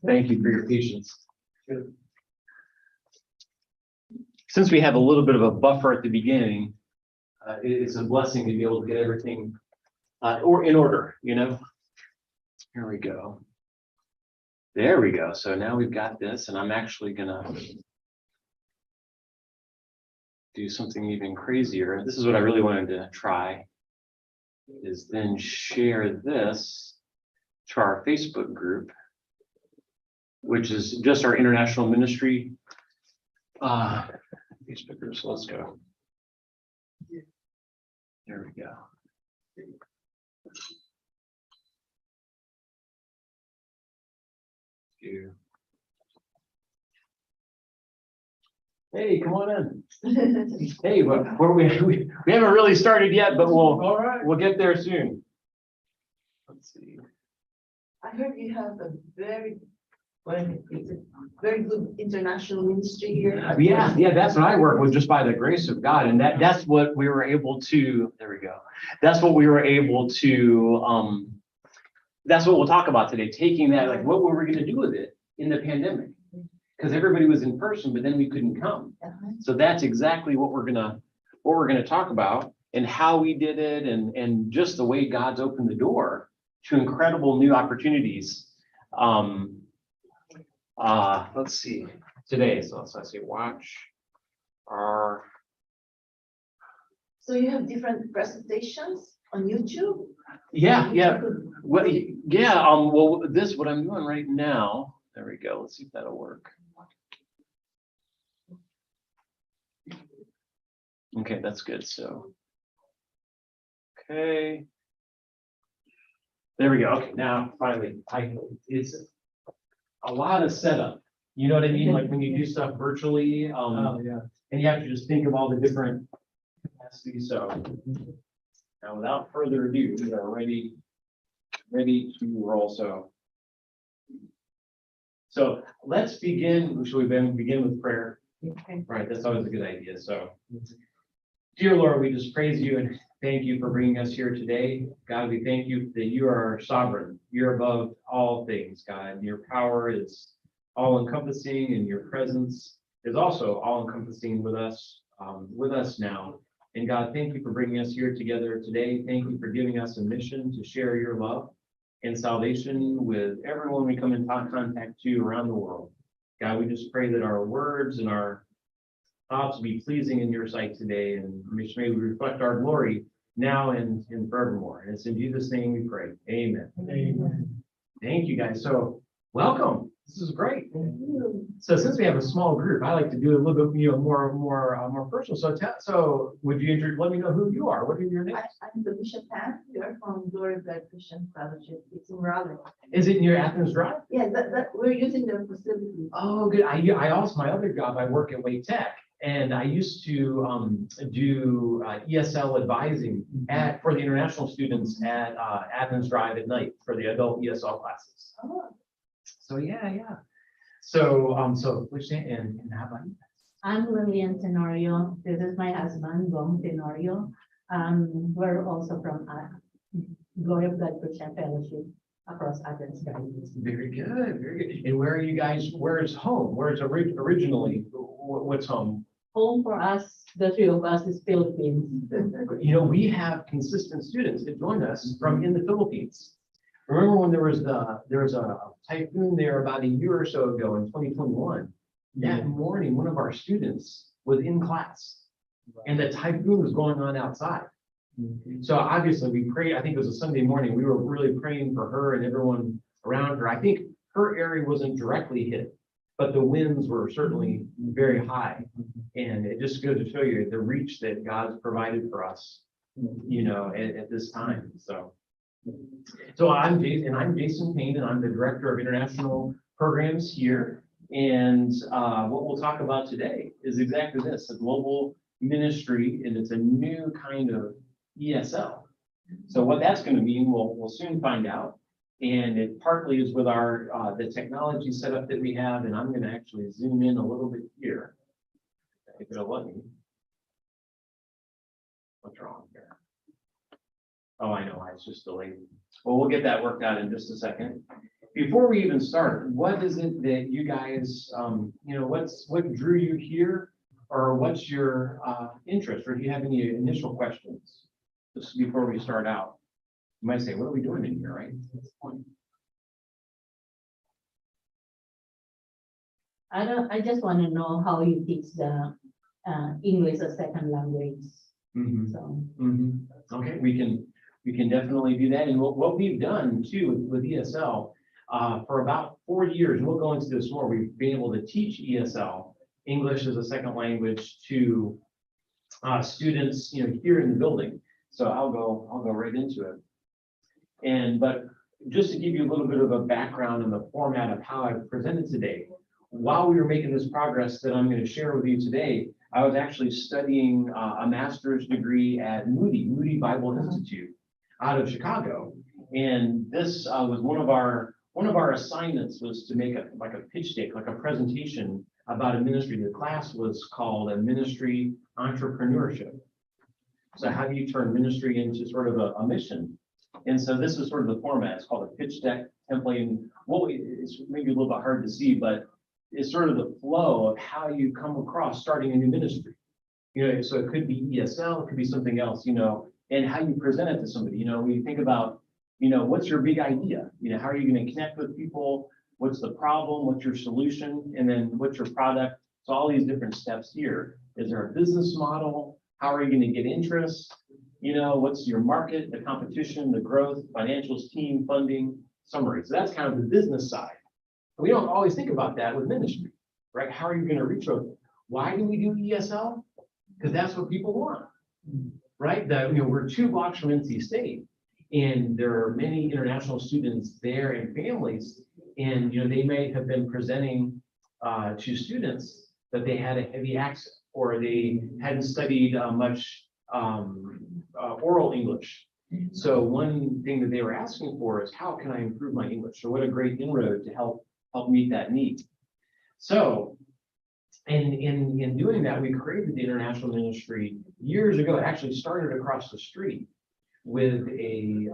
Thank you for your patience. Since we have a little bit of a buffer at the beginning, it's a blessing to be able to get everything or in order, you know. Here we go. There we go. So now we've got this, and I'm actually gonna do something even crazier. This is what I really wanted to try, is then share this to our Facebook group, which is just our international ministry Facebook group. So let's go. There we go. Hey, come on in. Hey, we haven't really started yet, but we'll get there soon. Let's see. I heard you have a very good international ministry here. Yeah, that's what I work with, just by the grace of God, and that's what we were able to. There we go. That's what we were able to. That's what we'll talk about today. Taking that, like, what were we going to do with it in the pandemic? Because everybody was in person, but then we couldn't come. So that's exactly what we're gonna talk about, and how we did it, and just the way God's opened the door to incredible new opportunities. Let's see today. So let's see. Watch our. So you have different presentations on YouTube? Yeah. Well, yeah. Well, what I'm doing right now. There we go. Let's see if that'll work. Okay, that's good. So, okay. There we go. Okay, now finally, it's a lot of setup. You know what I mean? Like when you do stuff virtually, and you have to just think of all the different capacities. So now, without further ado, we are ready to roll. So let's begin. Should we begin with prayer? Okay. Right, that's always a good idea. So, dear Lord, we just praise you and thank you for bringing us here today. God, we thank you that you are sovereign. You're above all things, God. Your power is all-encompassing, and your presence is also all-encompassing with us now. And God, thank you for bringing us here together today. Thank you for giving us a mission to share your love and salvation with everyone we come in contact to around the world. God, we just pray that our words and our thoughts be pleasing in your sight today, and may we reflect our glory now and forevermore. And it's in Jesus' name we pray. Amen. Amen. Thank you, guys. So welcome. This is great. So since we have a small group, I like to do a little bit, more personal. So would you let me know who you are? What are your names? I'm Felicia Pan. We are from Glory of God Christian Fellowship. It's in Raleigh. Is it near Athens Drive? Yeah, that we're using their facility. Oh, good. I also, my other job, I work at Wake Tech, and I used to do ESL advising for the international students at Athens Drive at night for the adult ESL classes. Oh. So yeah. So which and how about you? I'm Lillian Tenorio. This is my husband, Bong Tenorio. We're also from Glory of God Christian Fellowship across Athens Drive. Very good. And where are you guys? Where's home? Where's originally? What's home? Home for us, the three of us, is Philippines. You know, we have consistent students that join us from in the Philippines. Remember when there was a typhoon there about a year or so ago in 2021? That morning, one of our students was in class, and the typhoon was going on outside. So obviously we prayed. I think it was a Sunday morning. We were really praying for her and everyone around her. I think her area wasn't directly hit, but the winds were certainly very high. And it just goes to show you the reach that God's provided for us, you know, at this time. So I'm Jason Payne, and I'm the Director of International Programs here. And what we'll talk about today is exactly this: a global ministry, and it's a new kind of ESL. So what that's going to mean, we'll soon find out. And it partly is with our the technology setup that we have, and I'm going to actually zoom in a little bit here, if it'll let me. What's wrong here? Oh, I know, it's just delayed. Well, we'll get that worked out in just a second. before we even start, what is it that you guys, what drew you here? Or what's your interest? Or do you have any initial questions? Just before we start out. You might say, what are we doing in here, right? That's the point. I just want to know how you teach the English as second language. Mhm. So, Okay, we can definitely do that. And what we've done too with ESL for about 4 years, and we'll go into this more, we've been able to teach ESL, English as a second language, to students, here in the building. So I'll go right into it. But just to give you a little bit of a background on the format of how I presented today, while we were making this progress that I'm going to share with you today, I was actually studying a master's degree at Moody Bible Institute out of Chicago. And this was one of our assignments was to make a pitch deck, like a presentation about a ministry. The class was called a ministry entrepreneurship. So how do you turn ministry into sort of a mission? And so this is sort of the format. It's called a pitch deck template. And it's maybe a little bit hard to see, but it's sort of the flow of how you come across starting a new ministry. So it could be ESL, it could be something else, and how you present it to somebody. When you think about, what's your big idea? How are you going to connect with people? What's the problem? What's your solution? And then what's your product? So all these different steps here. Is there a business model? How are you going to get interest? What's your market, the competition, the growth, financials, team, funding, summary. So that's kind of the business side. We don't always think about that with ministry, right? How are you going to reach out? Why do we do ESL? Because that's what people want, right? We're 2 blocks from NC State, and there are many international students there and families, and they may have been presenting to students that they had a heavy accent, or they hadn't studied much oral English. So one thing that they were asking for is, how can I improve my English? So what a great inroad to help meet that need. So in doing that, we created the international ministry years ago. It actually started across the street with a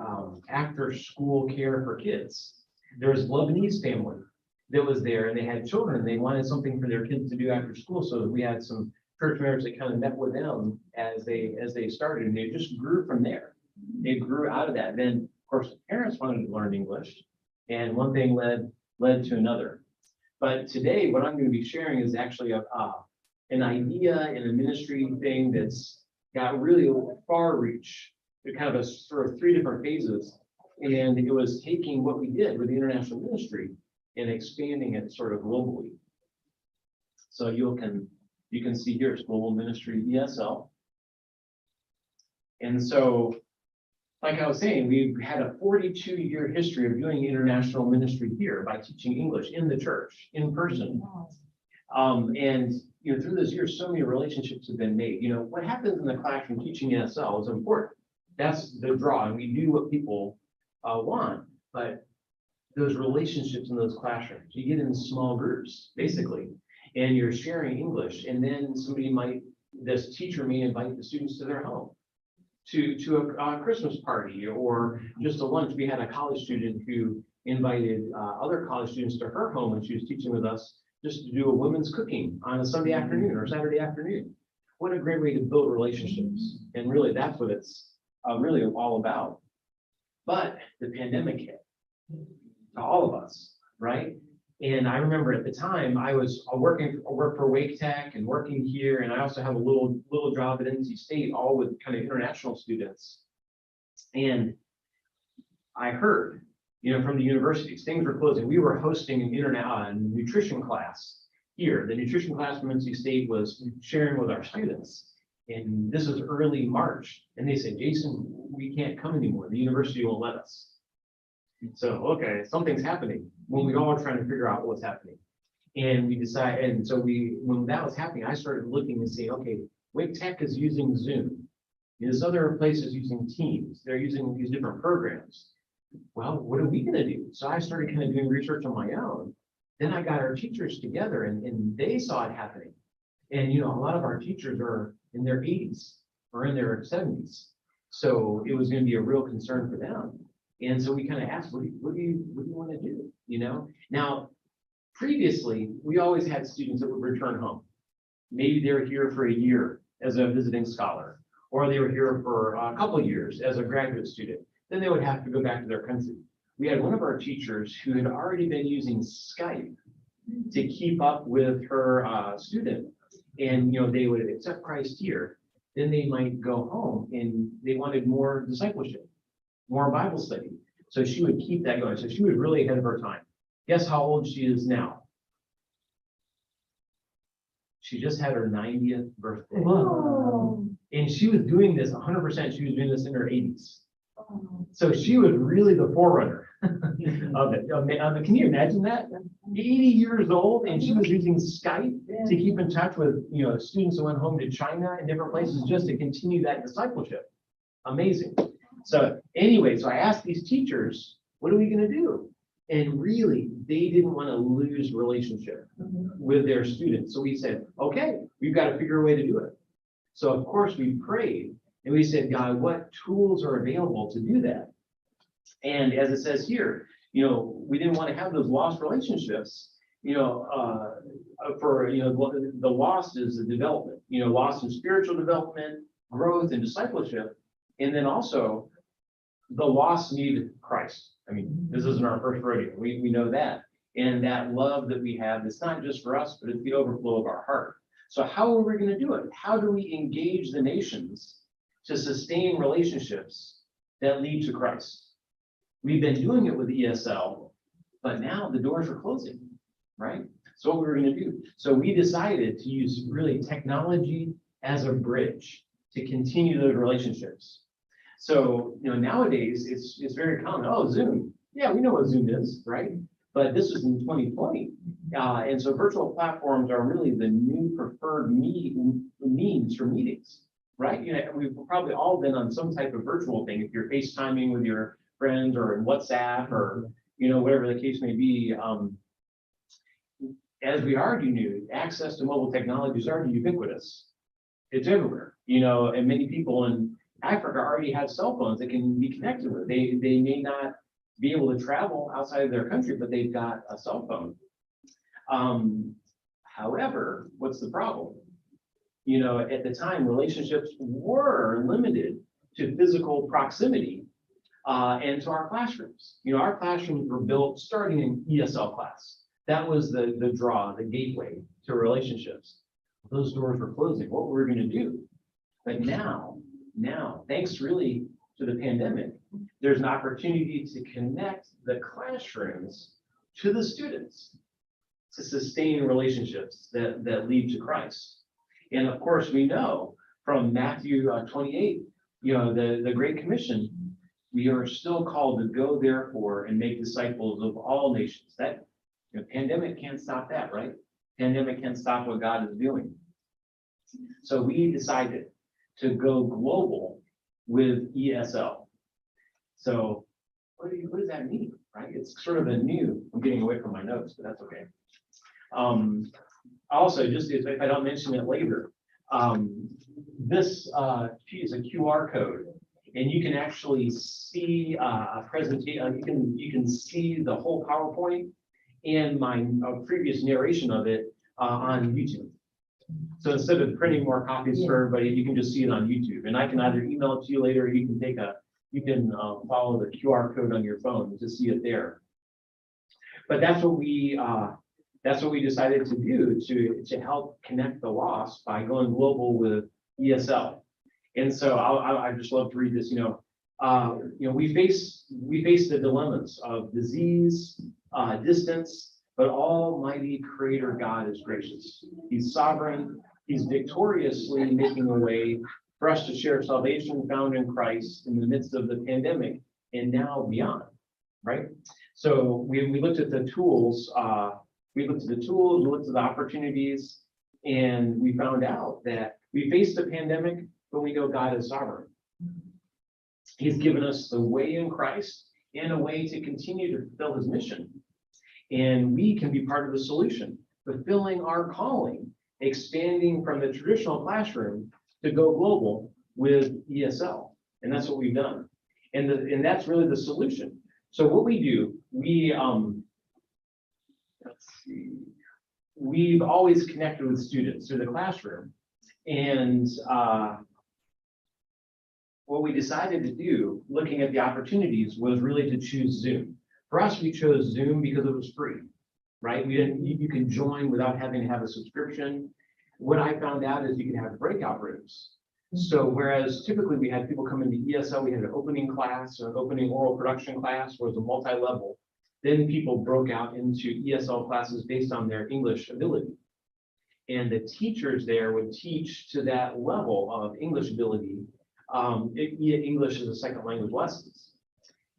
after school care for kids. There was a Lebanese family that was there, and they had children. They wanted something for their kids to do after school. So we had some church members that kind of met with them as they started, and they just grew from there. They grew out of that. Then, of course, the parents wanted to learn English, and one thing led to another. But today, what I'm going to be sharing is actually an idea and a ministry thing that's got really far reach, kind of a sort of 3 different phases. And it was taking what we did with the international ministry and expanding it sort of globally. So you can see here it's global ministry ESL. And so, like I was saying, we've had a 42-year history of doing international ministry here by teaching English in the church, in person. And through those years, so many relationships have been made. What happens in the classroom teaching ESL is important. That's the draw, and we do what people want. But those relationships in those classrooms, you get in small groups, basically, and you're sharing English. And then this teacher may invite the students to their home, to a Christmas party or just a lunch. We had a college student who invited other college students to her home when she was teaching with us, just to do a women's cooking on a Sunday afternoon or Saturday afternoon. What a great way to build relationships. And really, that's what it's really all about. But the pandemic hit to all of us, right? And I remember at the time I worked for Wake Tech and working here, and I also have a little job at NC State, all with kind of international students. And I heard, from the universities, things were closing. We were hosting a nutrition class here. The nutrition class from NC State was sharing with our students. And this was early March, and they said, Jason, we can't come anymore. The university won't let us. So, okay, something's happening when we all are trying to figure out what's happening. And we decided, and so when that was happening, I started looking and saying, okay, Wake Tech is using Zoom. There's other places using Teams. They're using these different programs. Well, what are we going to do? So I started kind of doing research on my own. Then I got our teachers together, and they saw it happening. And, a lot of our teachers are in their 80s or in their 70s. So it was going to be a real concern for them. And so we kind of asked, what do you want to do? you know? Now, previously, we always had students that would return home. Maybe they were here for a year as a visiting scholar, or they were here for a couple of years as a graduate student. Then they would have to go back to their country. We had one of our teachers who had already been using Skype to keep up with her student. And, you know, they would accept Christ here. Then they might go home and they wanted more discipleship, more Bible study. So she would keep that going. So she was really ahead of her time. Guess how old she is now? She just had her 90th birthday. Oh. And she was doing this 100%. She was doing this in her 80s. Oh. So she was really the forerunner of it. Can you imagine that? 80 years old, and she was using Skype to keep in touch with, you know, students who went home to China and different places just to continue that discipleship. Amazing. So anyway, so I asked these teachers, what are we going to do? And really, they didn't want to lose relationship with their students. So we said, okay, we've got to figure a way to do it. So of course we prayed and we said, God, what tools are available to do that? And as it says here, you know, we didn't want to have those lost relationships, you know, for, you know, the lost is the development, you know, lost in spiritual development, growth and discipleship. And then also the lost need Christ. I mean, this isn't our first rodeo. We know that. And that love that we have, it's not just for us, but it's the overflow of our heart. So how are we going to do it? How do we engage the nations to sustain relationships that lead to Christ? We've been doing it with ESL, but now the doors are closing, right? So what we were going to do. So we decided to use really technology as a bridge to continue those relationships. So, you know, nowadays it's very common. Oh, Zoom. Yeah, we know what Zoom is, right? But this was in 2020. And so virtual platforms are really the new preferred means for meetings, right? You know, we've probably all been on some type of virtual thing. If you're FaceTiming with your friends or in WhatsApp or, you know, whatever the case may be. As we already knew, access to mobile technology is already ubiquitous. It's everywhere, you know, and many people in Africa already have cell phones that can be connected with. They may not be able to travel outside of their country, but they've got a cell phone. However, what's the problem? You know, at the time, relationships were limited to physical proximity and to our classrooms. You know, our classrooms were built starting in ESL class. That was the draw, the gateway to relationships. Those doors were closing. What were we going to do? But now, thanks really to the pandemic, there's an opportunity to connect the classrooms to the students to sustain relationships that lead to Christ. And of course, we know from Matthew 28, you know, the Great Commission, we are still called to go therefore and make disciples of all nations. That, you know, pandemic can't stop that, right? Pandemic can't stop what God is doing. So we decided to go global with ESL. So what does that mean, right? It's sort of a new, I'm getting away from my notes, but that's okay. Also, just if I don't mention it later, this is a QR code, and you can actually see a presentation. You can see the whole PowerPoint and my previous narration of it on YouTube. So instead of printing more copies for everybody, you can just see it on YouTube, and I can either email it to you later, or you can follow the QR code on your phone to see it there. But that's what we decided to do to help connect the lost by going global with ESL. And so I just love to read this. You know, we face the dilemmas of disease, distance, but Almighty Creator God is gracious. He's sovereign. He's victoriously making a way for us to share salvation found in Christ in the midst of the pandemic and now beyond, right? So we looked at the tools. We looked at the opportunities, and we found out that we faced a pandemic, but we know God is sovereign. He's given us the way in Christ and a way to continue to fulfill his mission. And we can be part of the solution, fulfilling our calling, expanding from the traditional classroom to go global with ESL. And that's what we've done. And that's really the solution. So what we do, we let's see. We've always connected with students through the classroom. And what we decided to do, looking at the opportunities, was really to choose Zoom. For us, we chose Zoom because it was free, right? You can join without having to have a subscription. What I found out is you can have breakout rooms. So whereas typically we had people come into ESL, we had an opening class, an opening oral production class, where it was a multi-level. Then people broke out into ESL classes based on their English ability. And the teachers there would teach to that level of English ability, English as a second language lessons.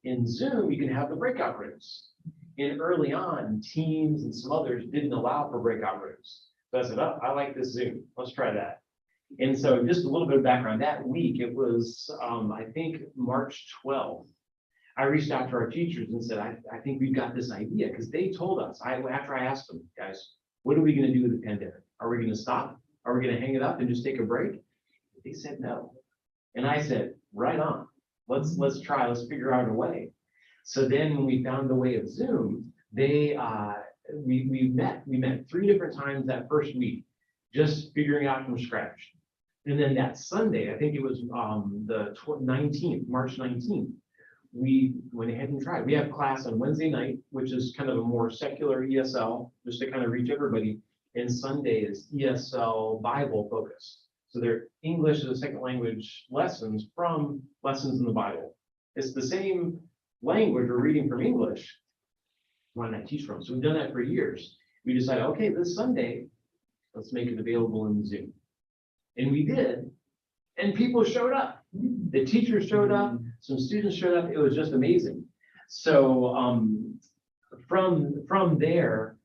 In Zoom, you can have the breakout rooms. And early on, Teams and some others didn't allow for breakout rooms. So I said, oh, I like this Zoom. Let's try that. And so just a little bit of background. That week, it was, I think, March 12th. I reached out to our teachers and said, I think we've got this idea, because they told us, after I asked them, guys, what are we going to do with the pandemic? Are we going to stop? Are we going to hang it up and just take a break? They said no. And I said, right on. Let's try. Let's figure out a way. So then when we found the way of Zoom, we met 3 different times that first week, just figuring out from scratch. And then that Sunday, I think it was the 19th, March 19th, we went ahead and tried. We have class on Wednesday night, which is kind of a more secular ESL, just to kind of reach everybody. And Sunday is ESL Bible focused. So they're English as a second language lessons from lessons in the Bible. It's the same language we're reading from English. Why not teach from? So we've done that for years. We decided, okay, this Sunday, let's make it available in Zoom. And we did. And people showed up. The teachers showed up. Some students showed up. It was just amazing. So from there,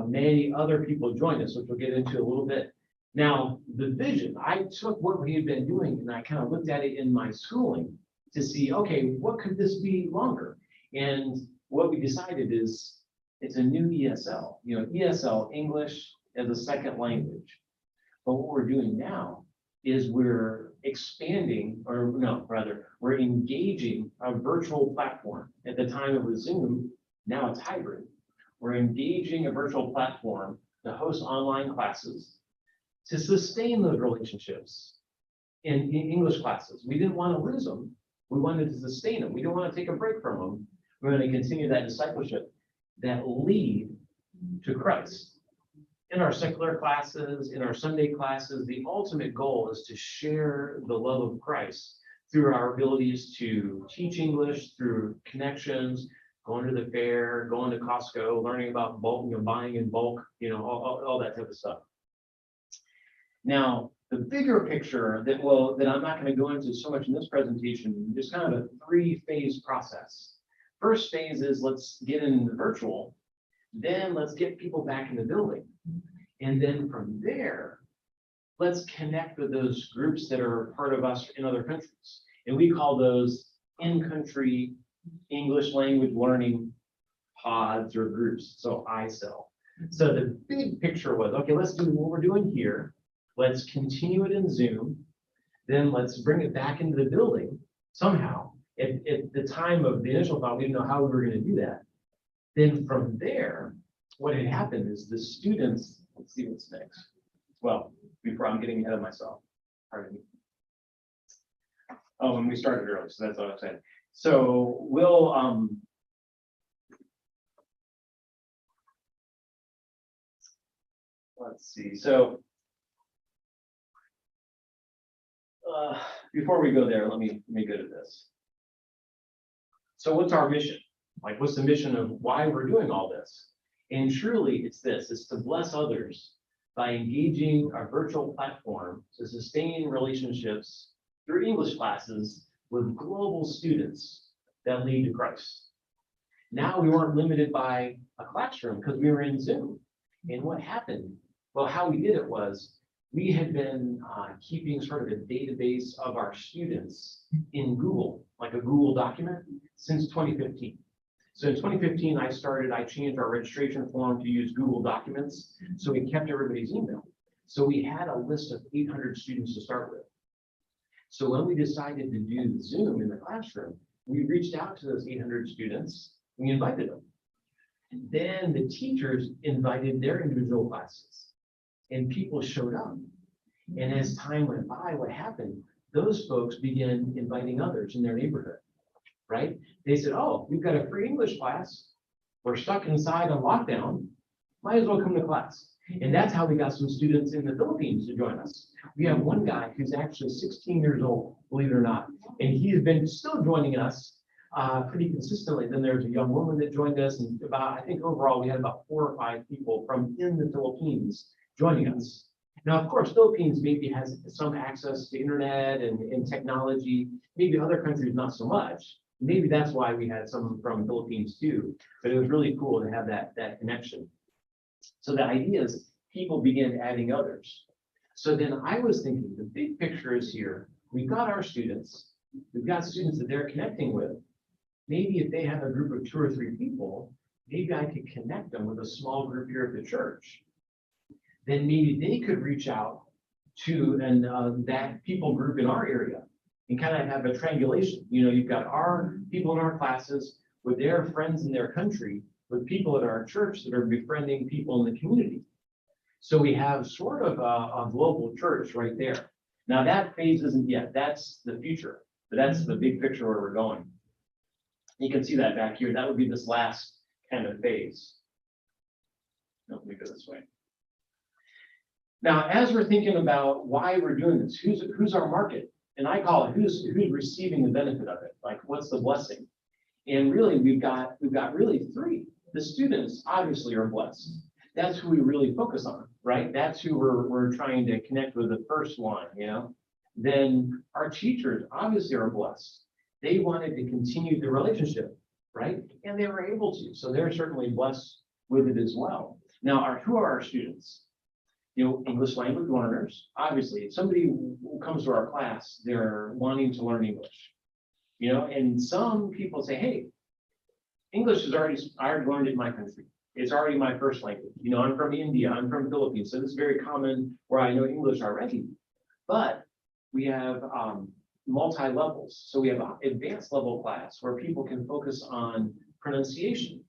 many other people joined us, which we'll get into a little bit. Now, the vision, I took what we had been doing and I kind of looked at it in my schooling to see, okay, what could this be longer? And what we decided is it's a new ESL, ESL, English as a second language. But what we're doing now is we're expanding, or no, rather, we're engaging a virtual platform. At the time it was Zoom, now it's hybrid. We're engaging a virtual platform to host online classes to sustain those relationships in English classes. We didn't want to lose them. We wanted to sustain them. We don't want to take a break from them. We're going to continue that discipleship that lead to Christ. In our secular classes, in our Sunday classes, the ultimate goal is to share the love of Christ through our abilities to teach English, through connections, going to the fair, going to Costco, learning about bulk, buying in bulk, all that type of stuff. Now, the bigger picture that I'm not going to go into so much in this presentation, just kind of a 3-phase process. First phase is let's get in the virtual, then let's get people back in the building. And then from there, let's connect with those groups that are part of us in other countries. And we call those in-country English language learning pods or groups, so ISEL. So the big picture was, okay, let's do what we're doing here. Let's continue it in Zoom. Then let's bring it back into the building somehow. At the time of the initial thought, we didn't know how we were going to do that. Then from there, what had happened is the students, let's see what's next. Well, before I'm getting ahead of myself. Pardon me. Oh, and we started early, so that's what I'm saying. So we'll let's see. So before we go there, let me go to this. So what's our mission? Like, what's the mission of why we're doing all this? And truly, it's this: it's to bless others by engaging our virtual platform to sustain relationships through English classes with global students that lead to Christ. Now we weren't limited by a classroom because we were in Zoom. And what happened? Well, how we did it was we had been keeping sort of a database of our students in Google, like a Google document, since 2015. So in 2015, I changed our registration form to use Google Documents. So we kept everybody's email. So we had a list of 800 students to start with. So when we decided to do Zoom in the classroom, we reached out to those 800 students. We invited them. Then the teachers invited their individual classes and people showed up. And as time went by, what happened? Those folks began inviting others in their neighborhood, right? They said, oh, we've got a free English class. We're stuck inside on lockdown. Might as well come to class. And that's how we got some students in the Philippines to join us. We have one guy who's actually 16 years old, believe it or not. And he's been still joining us pretty consistently. Then there's a young woman that joined us, and I think overall we had about 4 or 5 people from in the Philippines joining us. Now, of course, Philippines maybe has some access to internet and technology. Maybe other countries not so much. Maybe that's why we had some from Philippines too. But it was really cool to have that connection. So the idea is people began adding others. So then I was thinking the big picture is here. We've got our students. We've got students that they're connecting with. Maybe if they have a group of 2 or 3 people, maybe I could connect them with a small group here at the church. Then maybe they could reach out to that people group in our area and kind of have a triangulation. You know, you've got our people in our classes with their friends in their country, with people at our church that are befriending people in the community. So we have sort of a global church right there. Now that phase isn't yet, that's the future, but that's the big picture where we're going. You can see that back here. That would be this last kind of phase. No, let me go this way. Now, as we're thinking about why we're doing this, who's our market? And I call it who's receiving the benefit of it. Like, what's the blessing? And really, we've got really 3. The students obviously are blessed. That's who we really focus on, right? That's who we're trying to connect with the first one, you know? Then our teachers obviously are blessed. They wanted to continue the relationship, right? And they were able to. So they're certainly blessed with it as well. Now, who are our students? You know, English language learners. Obviously, if somebody who comes to our class, they're wanting to learn English. You know, and some people say, hey, English is I already learned it in my country. It's already my first language. You know, I'm from India, I'm from Philippines. So this is very common where I know English already. But we have multi-levels. So we have an advanced level class where people can focus on pronunciation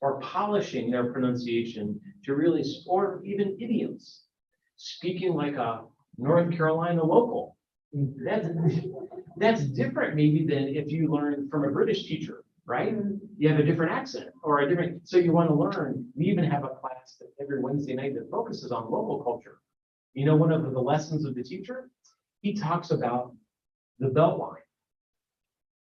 or polishing their pronunciation to really, or even idioms. Speaking like a North Carolina local. That's different maybe than if you learn from a British teacher, right? You have a different accent or a different, so you want to learn. We even have a class that every Wednesday night that focuses on local culture. You know, one of the lessons of the teacher, he talks about the Beltline.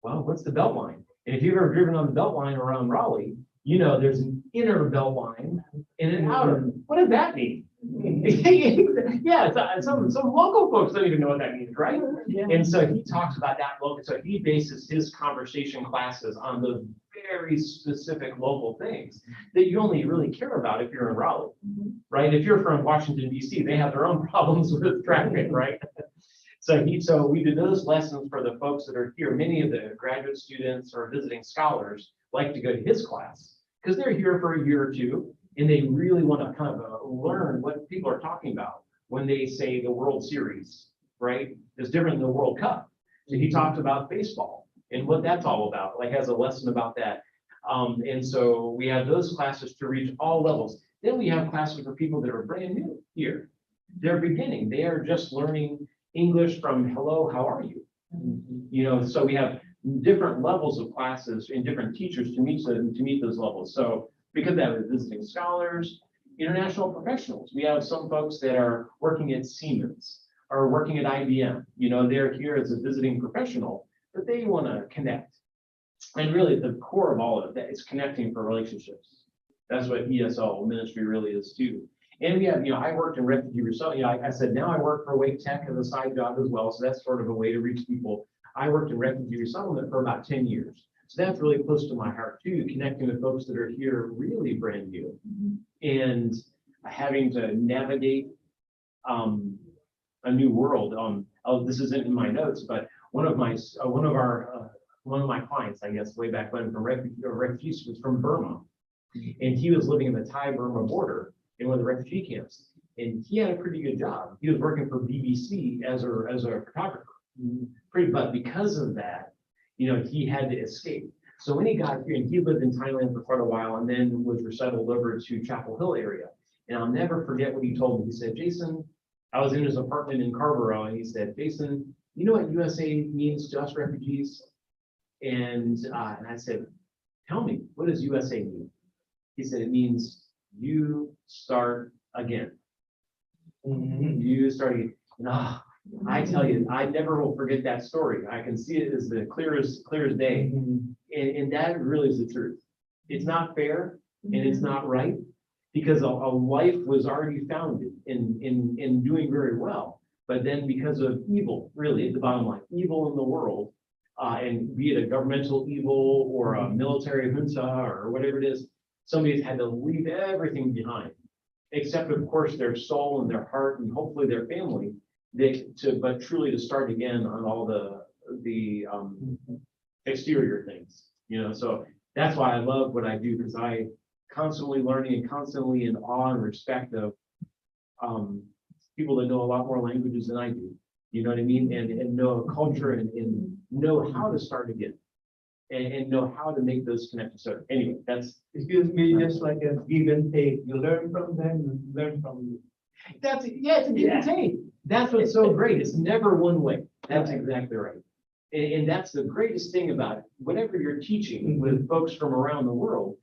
Well, what's the Beltline? And if you've ever driven on the Beltline around Raleigh, you know there's an inner Beltline and an outer. What does that mean? Yeah, some local folks don't even know what that means, right? Yeah. And so he talks about that local. So he bases his conversation classes on those very specific local things that you only really care about if you're in Raleigh, right? If you're from Washington, D.C., they have their own problems with traffic, right? So we did those lessons for the folks that are here. Many of the graduate students or visiting scholars like to go to his class because they're here for a year or 2. And they really want to kind of learn what people are talking about when they say the World Series, right? It's different than the World Cup. So he talked about baseball and what that's all about, like has a lesson about that. And so we have those classes to reach all levels. Then we have classes for people that are brand new here. They're beginning. They are just learning English from hello, how are you? You know, so we have different levels of classes and different teachers to meet those levels. So because that was visiting scholars, international professionals. We have some folks that are working at Siemens or working at IBM. You know, they're here as a visiting professional, but they want to connect. And really the core of all of that is connecting for relationships. That's what ESL ministry really is too. And we have, you know, I worked in refugee resettlement. You know, I said, now I work for Wake Tech as a side job as well. So that's sort of a way to reach people. I worked in refugee resettlement for about 10 years. So that's really close to my heart too, connecting with folks that are here really brand new and having to navigate a new world. Oh, this isn't in my notes, but one of my clients, I guess, way back when from refugees was from Burma, and he was living in the Thai-Burma border in one of the refugee camps, and he had a pretty good job. He was working for BBC as a photographer, but because of that, you know, he had to escape. So when he got here, and he lived in Thailand for quite a while and then was resettled over to Chapel Hill area. And I'll never forget what he told me. He said, Jason, I was in his apartment in Carborough, and he said, Jason, you know what USA means to us refugees? And I said, tell me, what does USA mean? He said, it means you start again. You start again. And, I tell you, I never will forget that story. I can see it as the clearest day. And that really is the truth. It's not fair and it's not right, because a life was already founded in doing very well. But then because of evil, really at the bottom line, evil in the world, and be it a governmental evil or a military junta or whatever it is, somebody's had to leave everything behind, except of course their soul and their heart and hopefully their family, but truly to start again on all the exterior things, so that's why I love what I do, because I constantly learning and constantly in awe and respect of people that know a lot more languages than I do, you know what I mean, and know a culture and know how to start again and know how to make those connections. So anyway, It feels me just like a give and take. You learn from them, you learn from you. it's a give and take. That's what's so great. It's never one way. That's exactly right. And that's the greatest thing about it. Whenever you're teaching with folks from around the world,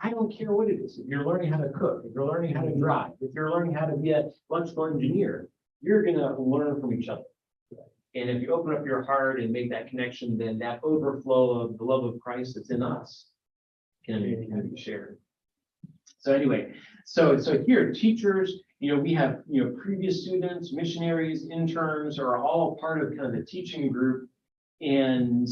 I don't care what it is. If you're learning how to cook, if you're learning how to drive, if you're learning how to be an electrical engineer, you're going to learn from each other. And if you open up your heart and make that connection, then that overflow of the love of Christ that's in us can be shared. So anyway, so here, teachers, we have, previous students, missionaries, interns are all part of kind of the teaching group. And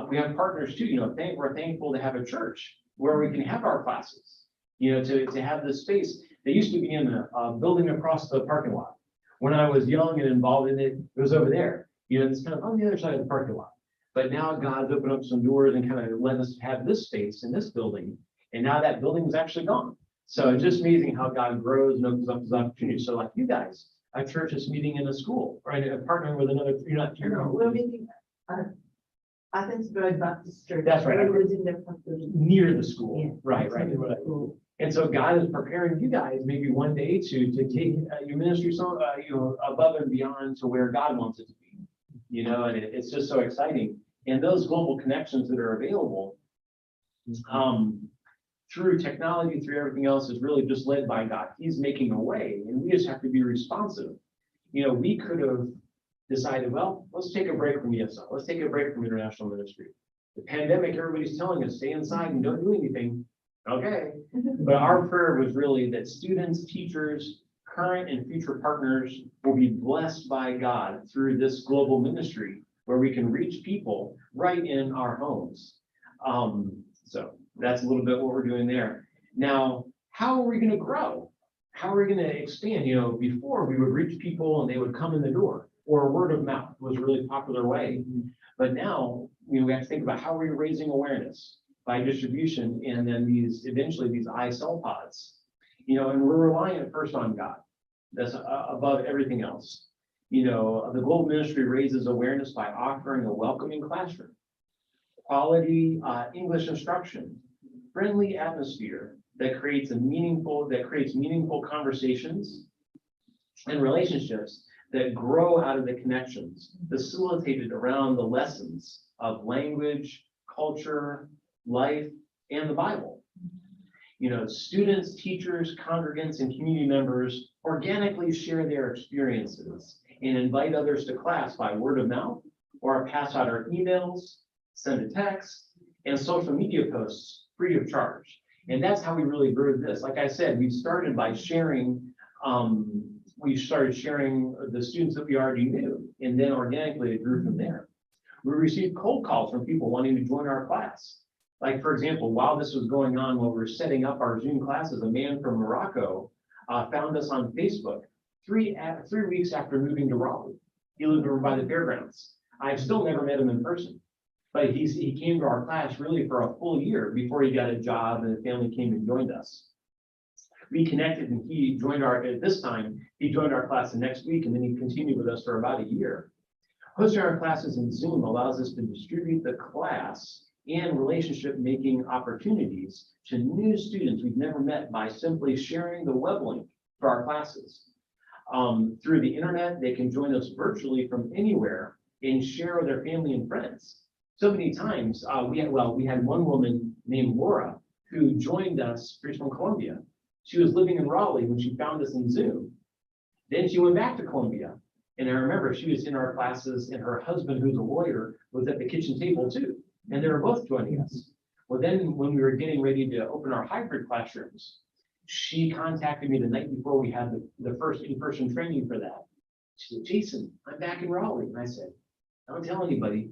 we have partners too, we're thankful to have a church where we can have our classes, to have this space. They used to be in a building across the parking lot. When I was young and involved in it, it was over there, it's kind of on the other side of the parking lot. But now God's opened up some doors and kind of let us have this space in this building. And now that building is actually gone. So it's just amazing how God grows and opens up his opportunities. So like you guys, a church is meeting in a school, right? Partnering with another, We're meeting at Athensburg Baptist Church. That's right. We're using their facility. near the school, Yeah. right. And so God is preparing you guys maybe one day to take your ministry so above and beyond to where God wants it to be, and it's just so exciting. And those global connections that are available through technology, through everything else, is really just led by God. He's making a way, and we just have to be responsive. We could have decided, well, let's take a break from ESL. Let's take a break from international ministry. The pandemic, everybody's telling us, stay inside and don't do anything. Okay. But our prayer was really that students, teachers, current and future partners will be blessed by God through this global ministry where we can reach people right in our homes. So that's a little bit what we're doing there. Now, how are we going to grow? How are we going to expand? Before we would reach people and they would come in the door, or word of mouth was a really popular way. But now, we have to think about how are we raising awareness by distribution, and then eventually these ISL pods, and we're relying at first on God. That's above everything else. The global ministry raises awareness by offering a welcoming classroom, quality English instruction, friendly atmosphere that creates meaningful conversations and relationships that grow out of the connections facilitated around the lessons of language, culture, life, and the Bible. Students, teachers, congregants, and community members organically share their experiences and invite others to class by word of mouth, or pass out our emails, send a text, and social media posts free of charge. And that's how we really grew this. Like I said, we started by sharing, the students that we already knew, and then organically it grew from there. We received cold calls from people wanting to join our class. Like, for example, while this was going on, while we were setting up our Zoom classes, a man from Morocco found us on Facebook 3 weeks after moving to Raleigh. He lived over by the fairgrounds. I've still never met him in person, but he came to our class really for a full year before he got a job and the family came and joined us. We connected, and he joined our class the next week, and then he continued with us for about a year. Hosting our classes in Zoom allows us to distribute the class and relationship making opportunities to new students we've never met by simply sharing the web link for our classes. Through the internet, they can join us virtually from anywhere and share with their family and friends. So many times, we had one woman named Laura who joined us from Colombia. She was living in Raleigh when she found us in Zoom. Then she went back to Colombia. And I remember she was in our classes and her husband, who's a lawyer, was at the kitchen table too. And they were both joining us. Well, then when we were getting ready to open our hybrid classrooms, she contacted me the night before we had the first in-person training for that. She said, Jason, I'm back in Raleigh. And I said, don't tell anybody,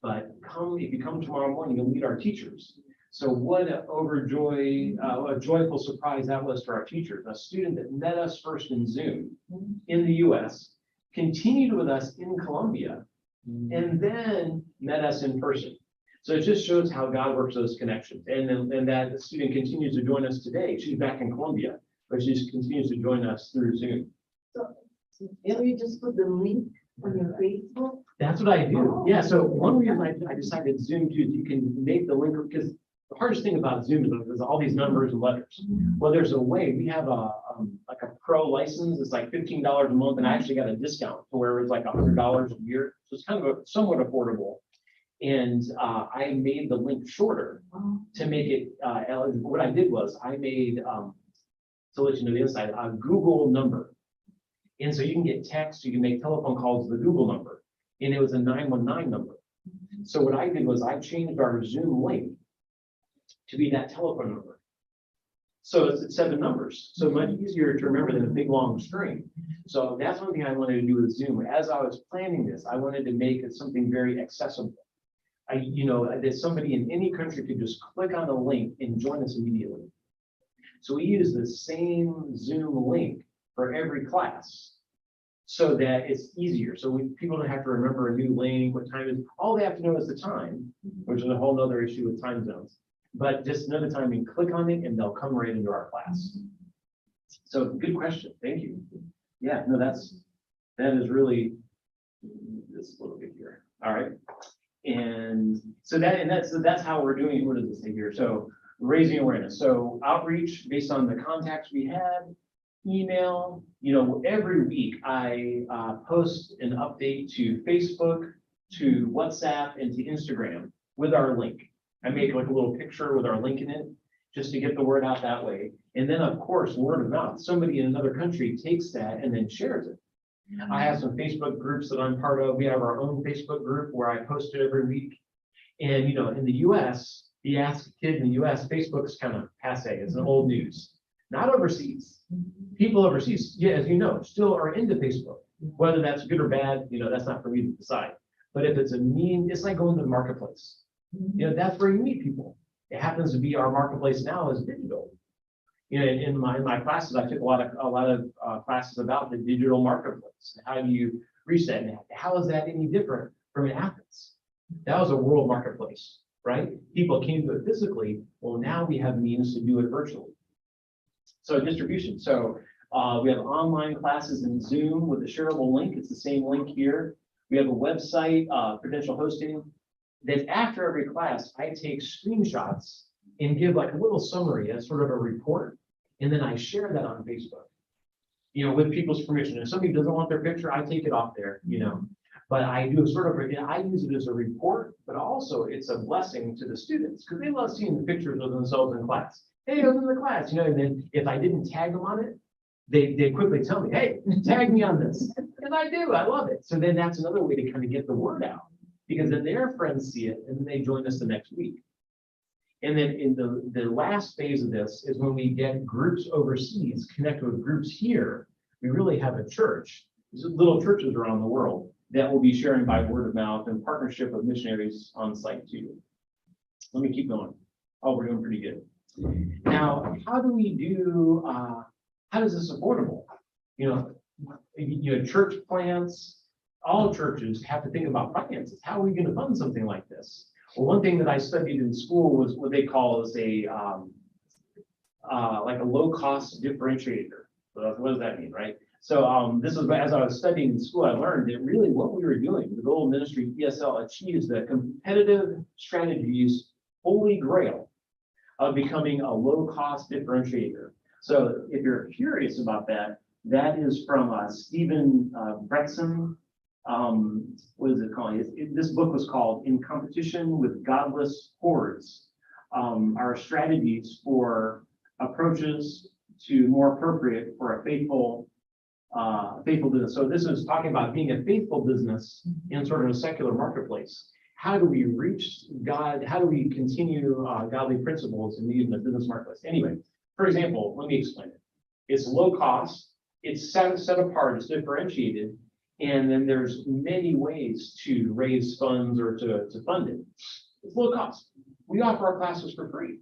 but if you come tomorrow morning, you'll meet our teachers. So what a joyful surprise that was for our teachers. A student that met us first in Zoom in the US, continued with us in Colombia, and then met us in person. So it just shows how God works those connections. And that student continues to join us today. She's back in Colombia, but she just continues to join us through Zoom. So you just put the link on your Facebook? That's what I do. Yeah, so one reason I decided Zoom too is you can make the link, because the hardest thing about Zoom is there's all these numbers and letters. Well, there's a way. We have like a pro license. It's like $15 a month, and I actually got a discount to where it's like $100 a year. So it's kind of somewhat affordable. And I made the link shorter to make it. What I did was I made, to let you know the inside, a Google number. And so you can get text, you can make telephone calls to the Google number. And it was a 919 number. So what I did was I changed our Zoom link to be that telephone number. So it's 7 numbers. So much easier to remember than a big long string. So that's one thing I wanted to do with Zoom. As I was planning this, I wanted to make it something very accessible. That somebody in any country could just click on a link and join us immediately. So we use the same Zoom link for every class so that it's easier. So people don't have to remember a new link, what time it is. All they have to know is the time, which is a whole other issue with time zones. But just know the time and click on it and they'll come right into our class. So good question. Thank you. Yeah, no, that is really this little bit here. All right. And so that's how we're doing. What does this say here? So raising awareness. So outreach based on the contacts we had, email, every week I post an update to Facebook, to WhatsApp, and to Instagram with our link. I make like a little picture with our link in it just to get the word out that way. And then of course, word of mouth. Somebody in another country takes that and then shares it. I have some Facebook groups that I'm part of. We have our own Facebook group where I post it every week. And in the US, the ask kid in the US, Facebook's kind of passe. It's an old news. Not overseas. People overseas, yeah, as you know, still are into Facebook. Whether that's good or bad, that's not for me to decide. But if it's it's like going to the marketplace. That's where you meet people. It happens to be our marketplace now is digital. In my classes, I took a lot of classes about the digital marketplace. How do you reset? And how is that any different from in Athens? That was a world marketplace, right? People came to it physically. Well, now we have means to do it virtually. So distribution. So we have online classes in Zoom with a shareable link. It's the same link here. We have a website, credential hosting. Then after every class, I take screenshots and give like a little summary as sort of a report. And then I share that on Facebook, with people's permission. If somebody doesn't want their picture, I take it off there, But I do I use it as a report, but also it's a blessing to the students because they love seeing the pictures of themselves in class. Hey, I was in the class, and then if I didn't tag them on it, they quickly tell me, hey, tag me on this. And I do, I love it. So then that's another way to kind of get the word out because then their friends see it and then they join us the next week. And then in the last phase of this is when we get groups overseas connect with groups here, we really have a church. There's little churches around the world that will be sharing by word of mouth and partnership with missionaries on site too. Let me keep going. Oh, we're doing pretty good. Now, how do we do, how is this affordable? Church plants, all churches have to think about finances. How are we going to fund something like this? Well, one thing that I studied in school was what they call as a like a low-cost differentiator. So what does that mean, right? So this is as I was studying in school, I learned that really what we were doing, the Global Ministry ESL achieves the competitive strategies holy grail of becoming a low-cost differentiator. So if you're curious about that, that is from Stephen Brexham. What is it called? This book was called "In Competition with Godless Hordes: Our Strategies for Approaches to More Appropriate for a Faithful Business." So this is talking about being a faithful business in sort of a secular marketplace. How do we reach God? How do we continue godly principles in the business marketplace? Anyway, for example, let me explain it. It's low cost, it's set apart, it's differentiated, and then there's many ways to raise funds or to fund it. It's low cost. We offer our classes for free,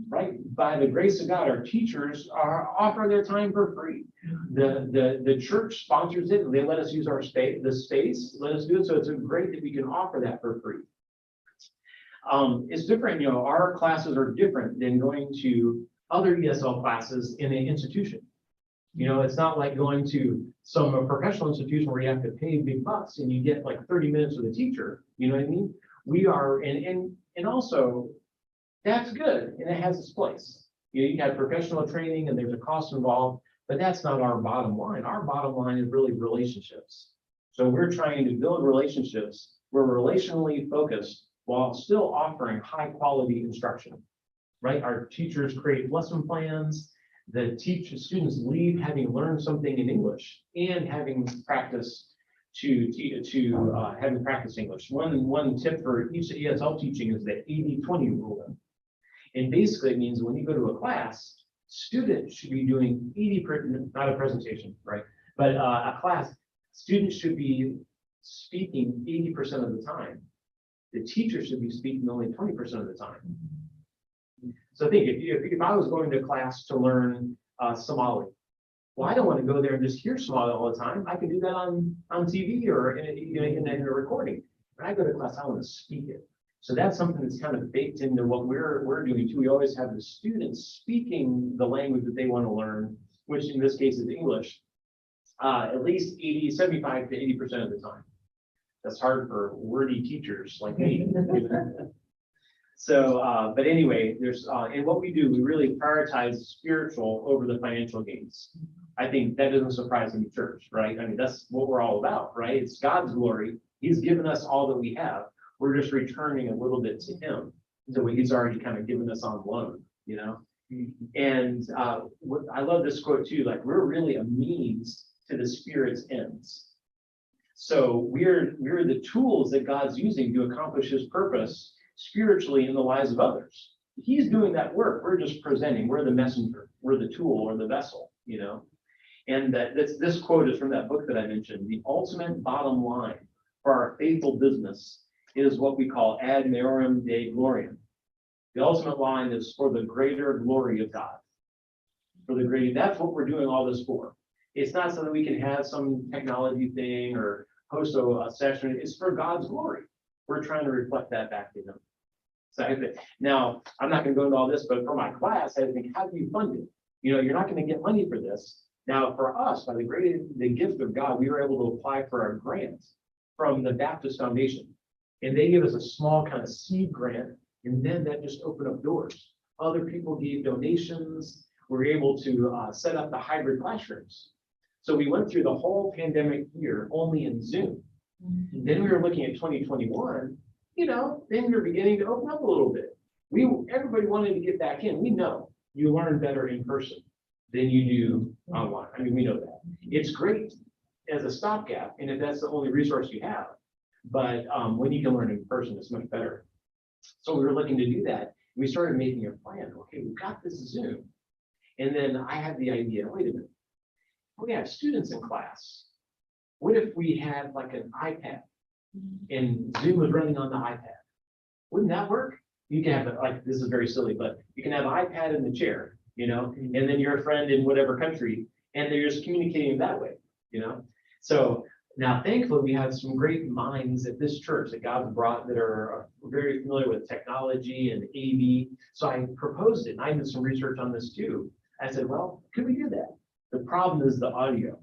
right? By the grace of God, our teachers offer their time for free. The church sponsors it. They let us use our space, let us do it. So it's great that we can offer that for free. It's different, our classes are different than going to other ESL classes in an institution. It's not like going to some professional institution where you have to pay big bucks and you get like 30 minutes with a teacher. You know what I mean? We are, and also that's good and it has its place. You have professional training and there's a cost involved, but that's not our bottom line. Our bottom line is really relationships. So we're trying to build relationships. We're relationally focused while still offering high quality instruction, right? Our teachers create lesson plans. The students leave having learned something in English and having practice having practiced English. One tip for each ESL teaching is the 80-20 rule. And basically it means when you go to a class, students should be doing 80%, not a presentation, right? But a class, students should be speaking 80% of the time. The teacher should be speaking only 20% of the time. So think, if I was going to class to learn Somali, well, I don't want to go there and just hear Somali all the time. I can do that on TV or in a recording. When I go to class, I want to speak it. So that's something that's kind of baked into what we're doing too. We always have the students speaking the language that they want to learn, which in this case is English, at least 75 to 80% of the time. That's hard for wordy teachers like me. So, but anyway, and what we do, we really prioritize spiritual over the financial gains. I think that doesn't surprise any church, right? I mean, that's what we're all about, right? It's God's glory. He's given us all that we have. We're just returning a little bit to him. So he's already kind of given us on loan, And I love this quote too, like we're really a means to the Spirit's ends. So we're the tools that God's using to accomplish his purpose spiritually in the lives of others. He's doing that work. We're just presenting. We're the messenger. We're the tool or the vessel, And this quote is from that book that I mentioned. The ultimate bottom line for our faithful business is what we call ad maiorem Dei gloriam. The ultimate line is for the greater glory of God. That's what we're doing all this for. It's not so that we can have some technology thing or host a session. It's for God's glory. We're trying to reflect that back to him. So now, I'm not going to go into all this, but for my class, I think, how do you fund it? You're not going to get money for this. Now, for us, by the gift of God, we were able to apply for a grant from the Baptist Foundation. And they gave us a small kind of seed grant, and then that just opened up doors. Other people gave donations. We were able to set up the hybrid classrooms. So we went through the whole pandemic year only in Zoom. And then we were looking at 2021, then you're beginning to open up a little bit. Everybody wanted to get back in. We know you learn better in person than you do online. I mean, we know that. It's great as a stopgap, and if that's the only resource you have. But when you can learn in person, it's much better. So we were looking to do that. We started making a plan. Okay, we've got this Zoom. And then I had the idea, wait a minute. We have students in class. What if we had like an iPad and Zoom was running on the iPad? Wouldn't that work? You can have this is very silly, but you can have an iPad in the chair, and then you're a friend in whatever country, and they're just communicating that way, So now, thankfully, we have some great minds at this church that God's brought that are very familiar with technology and AV. So I proposed it, and I did some research on this too. I said, well, could we do that? The problem is the audio.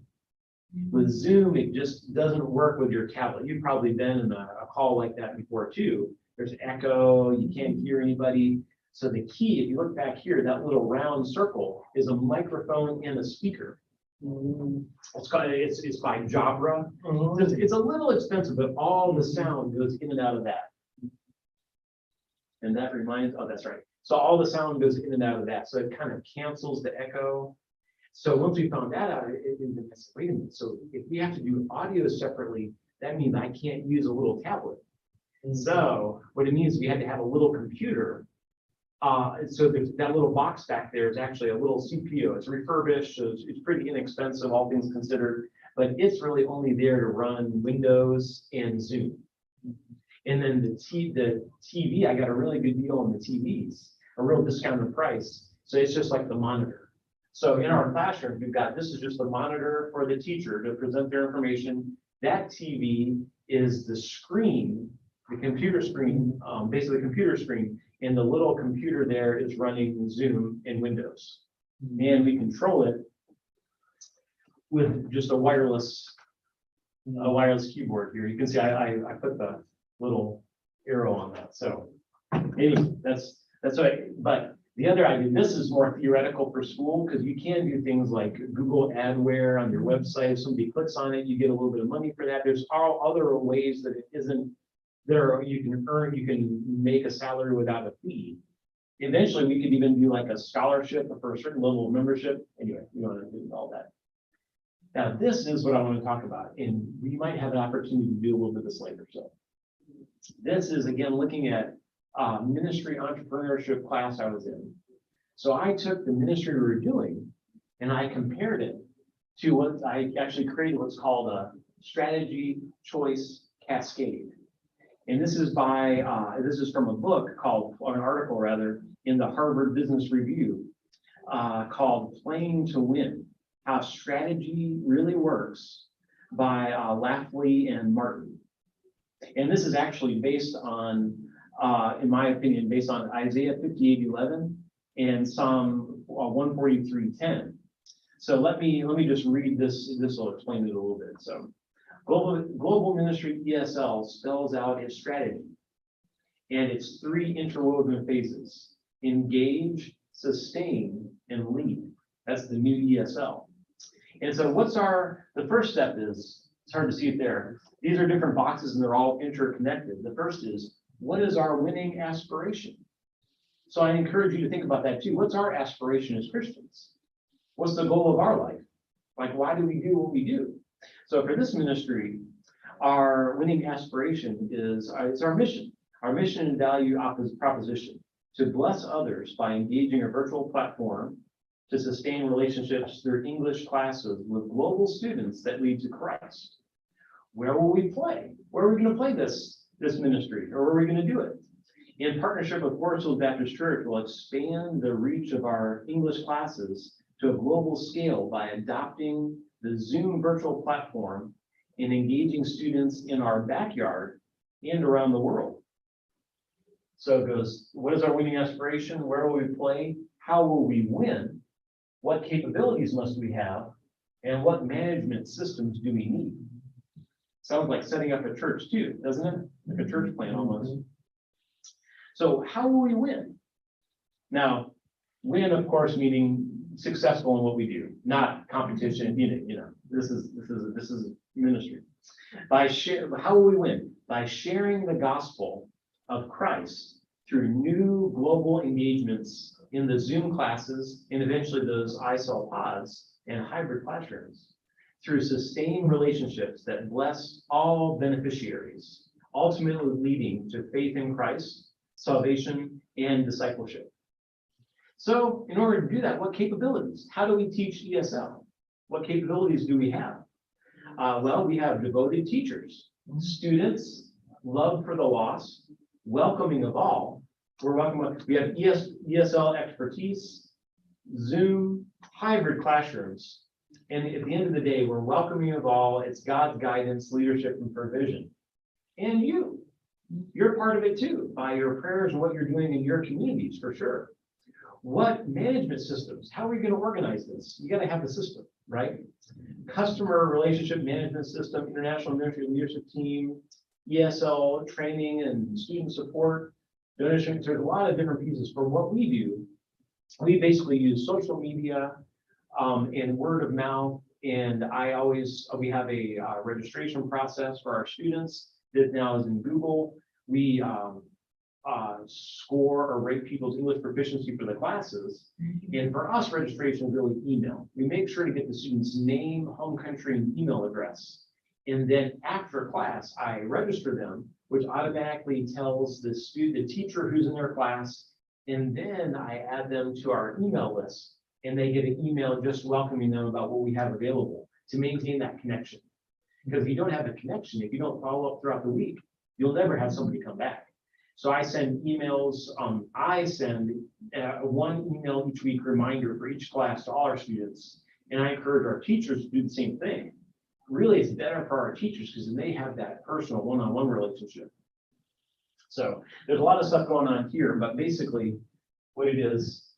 With Zoom, it just doesn't work with your tablet. You've probably been in a call like that before too. there's echo, you can't hear anybody. So the key, if you look back here, that little round circle is a microphone and a speaker. It's by Jabra. It's a little expensive, but all the sound goes in and out of that. And that reminds, oh, that's right. So all the sound goes in and out of that. So it kind of cancels the echo. So once we found that out, I said, wait a minute. So if we have to do audio separately, that means I can't use a little tablet. So what it means, we had to have a little computer. So there's that little box back there is actually a little CPU. It's refurbished, so it's pretty inexpensive, all things considered, but it's really only there to run Windows and Zoom. And then the TV, I got a really good deal on the TVs, a real discounted price. So it's just like the monitor. So in our classroom, we've got, this is just the monitor for the teacher to present their information. That TV is the screen, the computer screen, basically the computer screen. And the little computer there is running Zoom and Windows. And we control it with just a wireless keyboard here. You can see I put the little arrow on that. So anyway, that's right. But the other idea, this is more theoretical for school because you can do things like Google AdWare on your website. If somebody clicks on it, you get a little bit of money for that. There's all other ways that it isn't there. You can make a salary without a fee. Eventually, we could even do like a scholarship for a certain level of membership. Anyway, we don't want to do all that. Now, this is what I want to talk about, and we might have an opportunity to do a little bit of this later. So this is, again, looking at ministry entrepreneurship class I was in. So I took the ministry we were doing, and I compared it to what I actually created what's called a strategy choice cascade. And this is from a book called, or an article rather, in the Harvard Business Review called Playing to Win, How Strategy Really Works by Lafley and Martin. And this is actually based on, in my opinion, based on Isaiah 58:11 and Psalm 143:10. So let me just read this. This will explain it a little bit. So Global Ministry ESL spells out its strategy and its three interwoven phases: engage, sustain, and lead. That's the new ESL. And so the first step is, it's hard to see it there. These are different boxes and they're all interconnected. The first is, what is our winning aspiration? So I encourage you to think about that too. What's our aspiration as Christians? What's the goal of our life? Like, why do we do what we do? So for this ministry, our winning aspiration is, it's our mission and value proposition: to bless others by engaging a virtual platform, to sustain relationships through English classes with global students that lead to Christ. Where will we play? Where are we going to play this ministry, or where are we going to do it? In partnership with Forest Baptist Church, we'll expand the reach of our English classes to a global scale by adopting the Zoom virtual platform and engaging students in our backyard and around the world. So it goes, what is our winning aspiration? Where will we play? How will we win? What capabilities must we have? And what management systems do we need? Sounds like setting up a church too, doesn't it? Like a church plan almost. So how will we win? Now, win, of course, meaning successful in what we do, not competition. This is ministry. How will we win? By sharing the gospel of Christ through new global engagements in the Zoom classes and eventually those ISL pods and hybrid classrooms, through sustained relationships that bless all beneficiaries, ultimately leading to faith in Christ, salvation, and discipleship. So in order to do that, what capabilities? How do we teach ESL? What capabilities do we have? Well, we have devoted teachers, students, love for the lost, welcoming of all. We have ESL expertise, Zoom, hybrid classrooms. And at the end of the day, we're welcoming of all. It's God's guidance, leadership, and provision. And you're part of it too, by your prayers and what you're doing in your communities, for sure. What management systems? How are we going to organize this? You got to have the system, right? Customer relationship management system, international ministry leadership team, ESL training and student support, donations. There's a lot of different pieces. For what we do, we basically use social media and word of mouth. And we have a registration process for our students that now is in Google. We score or rate people's English proficiency for the classes. And for us, registration is really email. We make sure to get the student's name, home country, and email address. And then after class, I register them, which automatically tells the teacher who's in their class. And then I add them to our email list, and they get an email just welcoming them about what we have available to maintain that connection. Because if you don't have a connection, if you don't follow up throughout the week, you'll never have somebody come back. So I send emails. I send one email each week reminder for each class to all our students. And I encourage our teachers to do the same thing. Really, it's better for our teachers because then they have that personal one-on-one relationship. So there's a lot of stuff going on here, but basically what it is,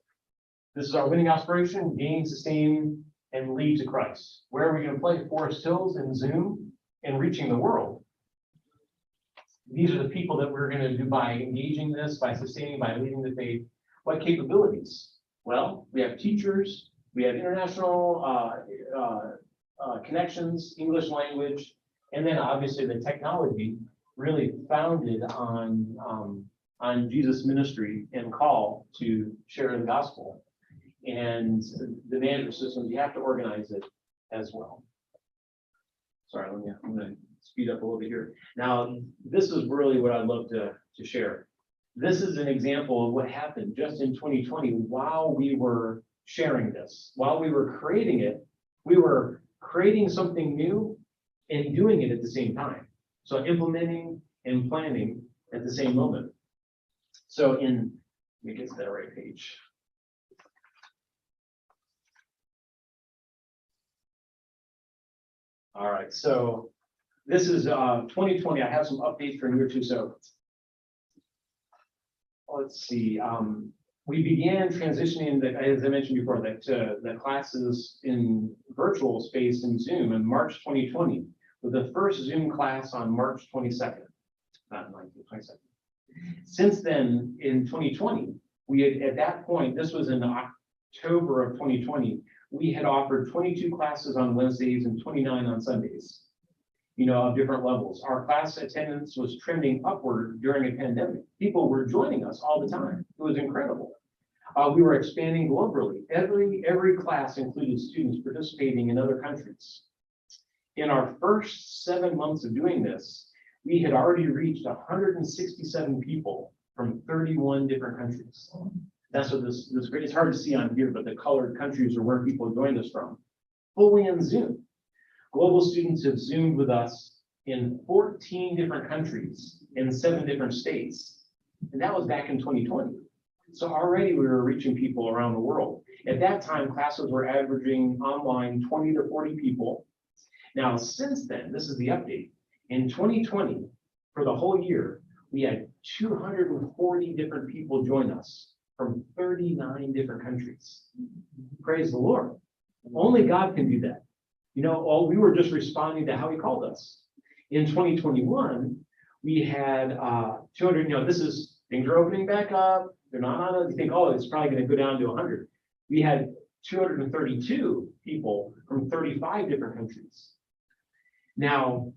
this is our winning aspiration: gain, sustain, and lead to Christ. Where are we going to play? Forest Hills and Zoom and reaching the world. These are the people that we're going to do by engaging this, by sustaining, by leading the faith. What capabilities? Well, we have teachers, we have international connections, English language, and then obviously the technology really founded on Jesus' ministry and call to share the gospel. And the management systems, you have to organize it as well. Sorry, I'm going to speed up a little bit here. Now, this is really what I'd love to share. This is an example of what happened just in 2020 while we were sharing this. While we were creating it, we were creating something new and doing it at the same time. So implementing and planning at the same moment. So let me get to that right page. All right, so this is 2020. I have some updates for year two. So let's see. We began transitioning, as I mentioned before, the classes in virtual space in Zoom in March 2020, with the first Zoom class on March 22nd, not 19th, 22nd. Since then, in 2020, we had, at that point, this was in October of 2020, we had offered 22 classes on Wednesdays and 29 on Sundays, of different levels. Our class attendance was trending upward during a pandemic. People were joining us all the time. It was incredible. We were expanding globally. Every class included students participating in other countries. In our first 7 months of doing this, we had already reached 167 people from 31 different countries. That's what this great. It's hard to see on here, but the colored countries are where people joined us from. Fully in Zoom. Global students have Zoomed with us in 14 different countries in 7 different states. And that was back in 2020. So already we were reaching people around the world. At that time, classes were averaging online 20 to 40 people. Now, since then, this is the update. In 2020, for the whole year, we had 240 different people join us from 39 different countries. Praise the Lord. Only God can do that. We were just responding to how he called us. In 2021, we had 200, things are opening back up. They're not on it. You think, it's probably going to go down to 100. We had 232 people from 35 different countries. Now,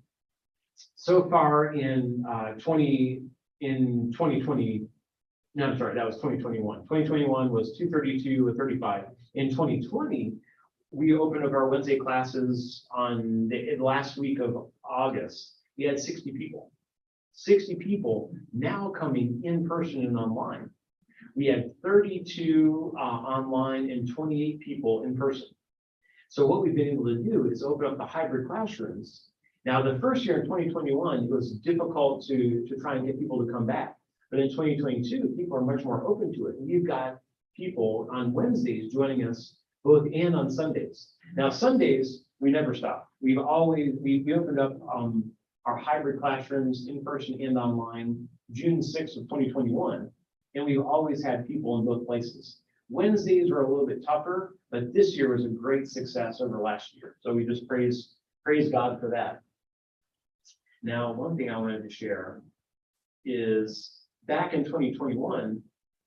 so far in 2020, no, I'm sorry, that was 2021. 2021 was 232 with 35. In 2020, we opened up our Wednesday classes on the last week of August. We had 60 people. 60 people now coming in person and online. We had 32 online and 28 people in person. So what we've been able to do is open up the hybrid classrooms. Now, the first year in 2021, it was difficult to try and get people to come back. But in 2022, people are much more open to it. And we've got people on Wednesdays joining us both and on Sundays. Now, Sundays, we never stop. We opened up our hybrid classrooms in person and online June 6th of 2021. And we've always had people in both places. Wednesdays are a little bit tougher, but this year was a great success over last year. So we just praise God for that. Now, one thing I wanted to share is back in 2021,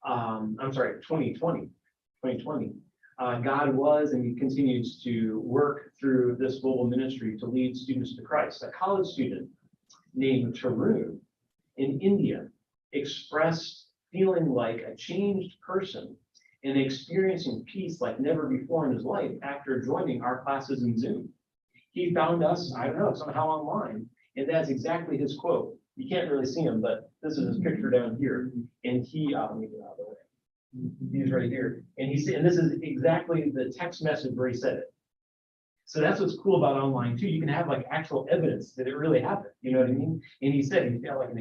2020, God was and he continues to work through this global ministry to lead students to Christ. A college student named Tarun in India expressed feeling like a changed person and experiencing peace like never before in his life after joining our classes in Zoom. He found us, I don't know, somehow online, and that's exactly his quote. You can't really see him, but this is his picture down here. And he, let me get out of the way. He's right here. And he said, and this is exactly the text message where he said it. So that's what's cool about online too. You can have like actual evidence that it really happened. You know what I mean? And he said he felt like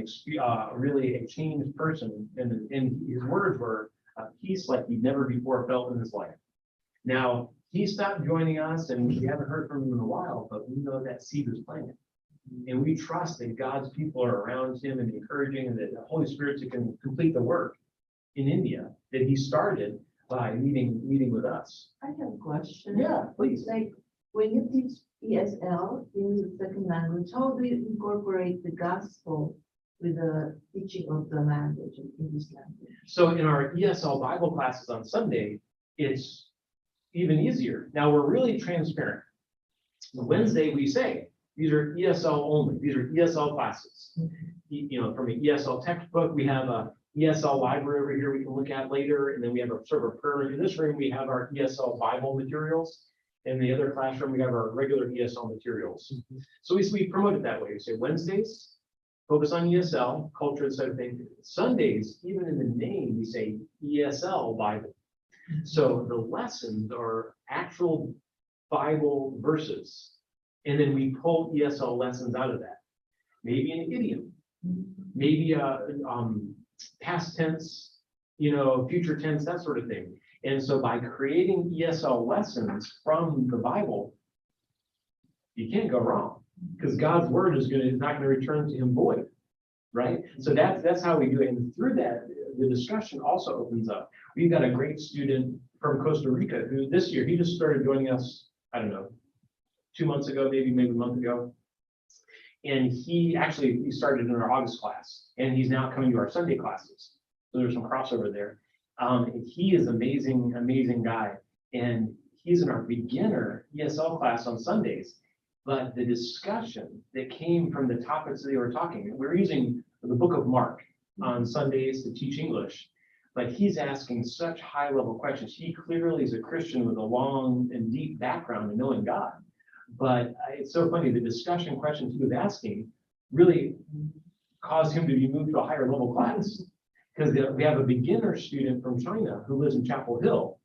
really a changed person. And his words were a peace like he'd never before felt in his life. Now, he stopped joining us and we haven't heard from him in a while, but we know that seed was planted. And we trust that God's people are around him and encouraging and that the Holy Spirit can complete the work in India that he started by meeting with us. I have a question. Yeah, please. Like, when you teach ESL in the second language, how do you incorporate the gospel with the teaching of the language in English language? So in our ESL Bible classes on Sunday, it's even easier. Now we're really transparent. Wednesday, we say, these are ESL only. These are ESL classes. You know, from an ESL textbook, we have a ESL library over here we can look at later. And then we have a sort of a prayer room. In this room, we have our ESL Bible materials. In the other classroom, we have our regular ESL materials. So we promote it that way. We say Wednesdays, focus on ESL, culture, and sort of thing. Sundays, even in the name, we say ESL Bible. So the lessons are actual Bible verses. And then we pull ESL lessons out of that. Maybe an idiom, maybe past tense, future tense, that sort of thing. And so by creating ESL lessons from the Bible, you can't go wrong because God's word is not going to return to him void, right? So that's how we do it. And through that, the discussion also opens up. We've got a great student from Costa Rica who this year, he just started joining us, I don't know, 2 months ago, maybe a month ago. And he started in our August class and he's now coming to our Sunday classes. So there's some crossover there. He is amazing, amazing guy. And he's in our beginner ESL class on Sundays. But the discussion that came from the topics that they were talking, we're using the book of Mark on Sundays to teach English. But he's asking such high level questions. He clearly is a Christian with a long and deep background in knowing God. But it's so funny, the discussion questions he was asking really caused him to be moved to a higher level class. Because we have a beginner student from China who lives in Chapel Hill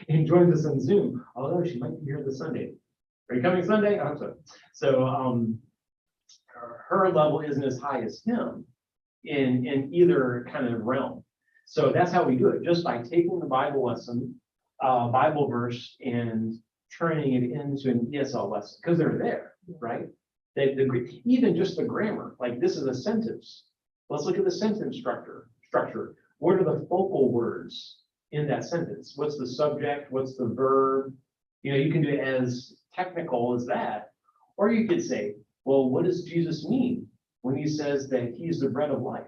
and joins us on Zoom, although she might be here this Sunday. Are you coming Sunday? I hope so. So her level isn't as high as him in either kind of realm. So that's how we do it, just by taking the Bible lesson, Bible verse, and turning it into an ESL lesson, because they're there, right? Even just the grammar, like this is a sentence. Let's look at the sentence structure. What are the focal words in that sentence? What's the subject? What's the verb? You can do it as technical as that. Or you could say, well, what does Jesus mean when he says that he's the bread of life?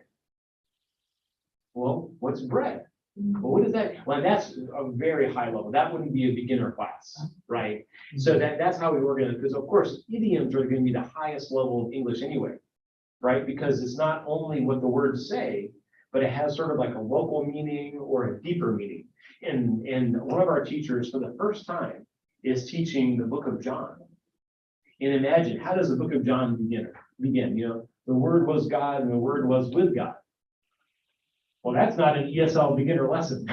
Well, what's bread? Well, what is that? Well, that's a very high level. That wouldn't be a beginner class, right? So that's how we organize it. Because of course, idioms are going to be the highest level of English anyway, right? Because it's not only what the words say, but it has sort of like a local meaning or a deeper meaning. And one of our teachers for the first time is teaching the book of John. And imagine, how does the book of John begin? The word was God and the word was with God. Well, that's not an ESL beginner lesson,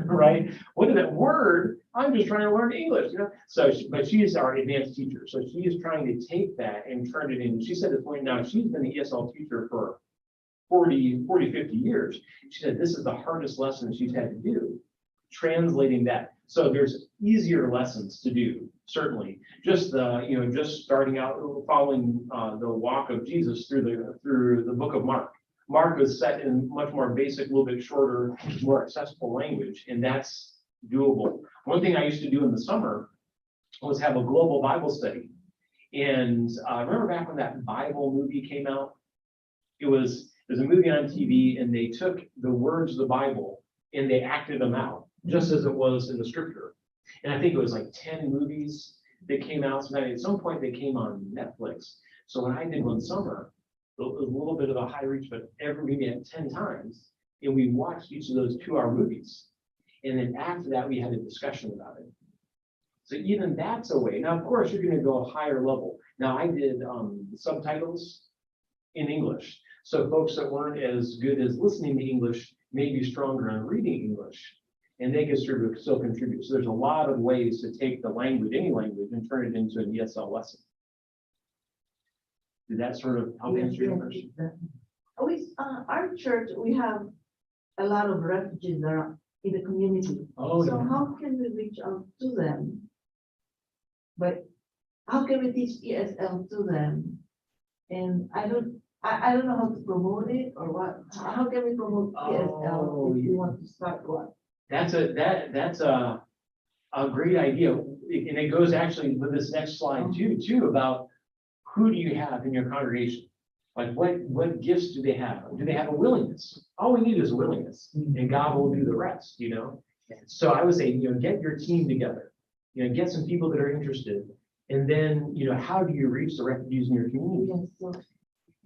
right? What is that word? I'm just trying to learn English, So, but she is our advanced teacher. So she is trying to take that and turn it in. She said at the point now, she's been an ESL teacher for 40, 50 years. She said this is the hardest lesson she's had to do, translating that. So there's easier lessons to do, certainly. Just just starting out following the walk of Jesus through the book of Mark. Mark was set in much more basic, a little bit shorter, more accessible language, and that's doable. One thing I used to do in the summer was have a global Bible study. And remember back when that Bible movie came out? There's a movie on TV and they took the words of the Bible and they acted them out, just as it was in the scripture. And I think it was like 10 movies that came out. Sometime at some point they came on Netflix. So what I did one summer, it was a little bit of a high reach, but every we met 10 times, and we watched each of those 2-hour movies. And then after that, we had a discussion about it. So even that's a way. Now, of course, you're going to go higher level. Now, I did subtitles in English. So folks that weren't as good as listening to English may be stronger in reading English, and they can still contribute. So there's a lot of ways to take the language, any language, and turn it into an ESL lesson. Did that sort of help answer your question? Our church, we have a lot of refugees around in the community. Oh, So yeah. how can we reach out to them? But how can we teach ESL to them? And I don't know how to promote it or what. How can we promote Oh, ESL if yeah. you want to start what? That's a great idea. And it goes actually with this next slide too, about who do you have in your congregation? Like what gifts do they have? Do they have a willingness? All we need is a willingness, and God will do the rest, you know? So I would say, get your team together, get some people that are interested. And then, how do you reach the refugees in your community? Yes,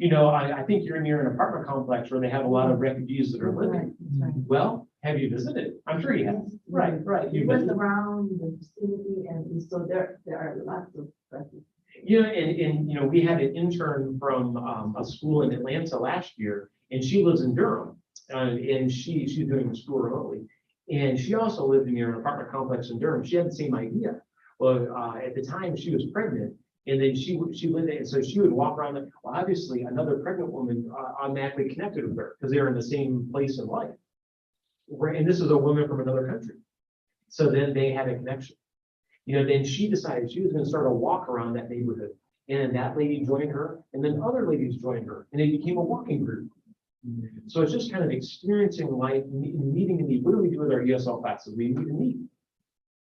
so. I think you're near an apartment complex where they have a lot of refugees that are living. Right. Well, have you visited? I'm sure you have. Yes. Right. We You went visited. around the vicinity and so there are lots of refugees. And we had an intern from a school in Atlanta last year, and she lives in Durham, and she's doing the school remotely. And she also lived near an apartment complex in Durham. She had the same idea. Well, at the time she was pregnant, and then she lived there, so she would walk around. Well, obviously, another pregnant woman automatically connected with her because they were in the same place in life. And this is a woman from another country, so then they had a connection. Then she decided she was going to start a walk around that neighborhood. And that lady joined her, and then other ladies joined her, and it became a walking group. So it's just kind of experiencing life, meeting a need. What do we do with our ESL classes? We meet a need.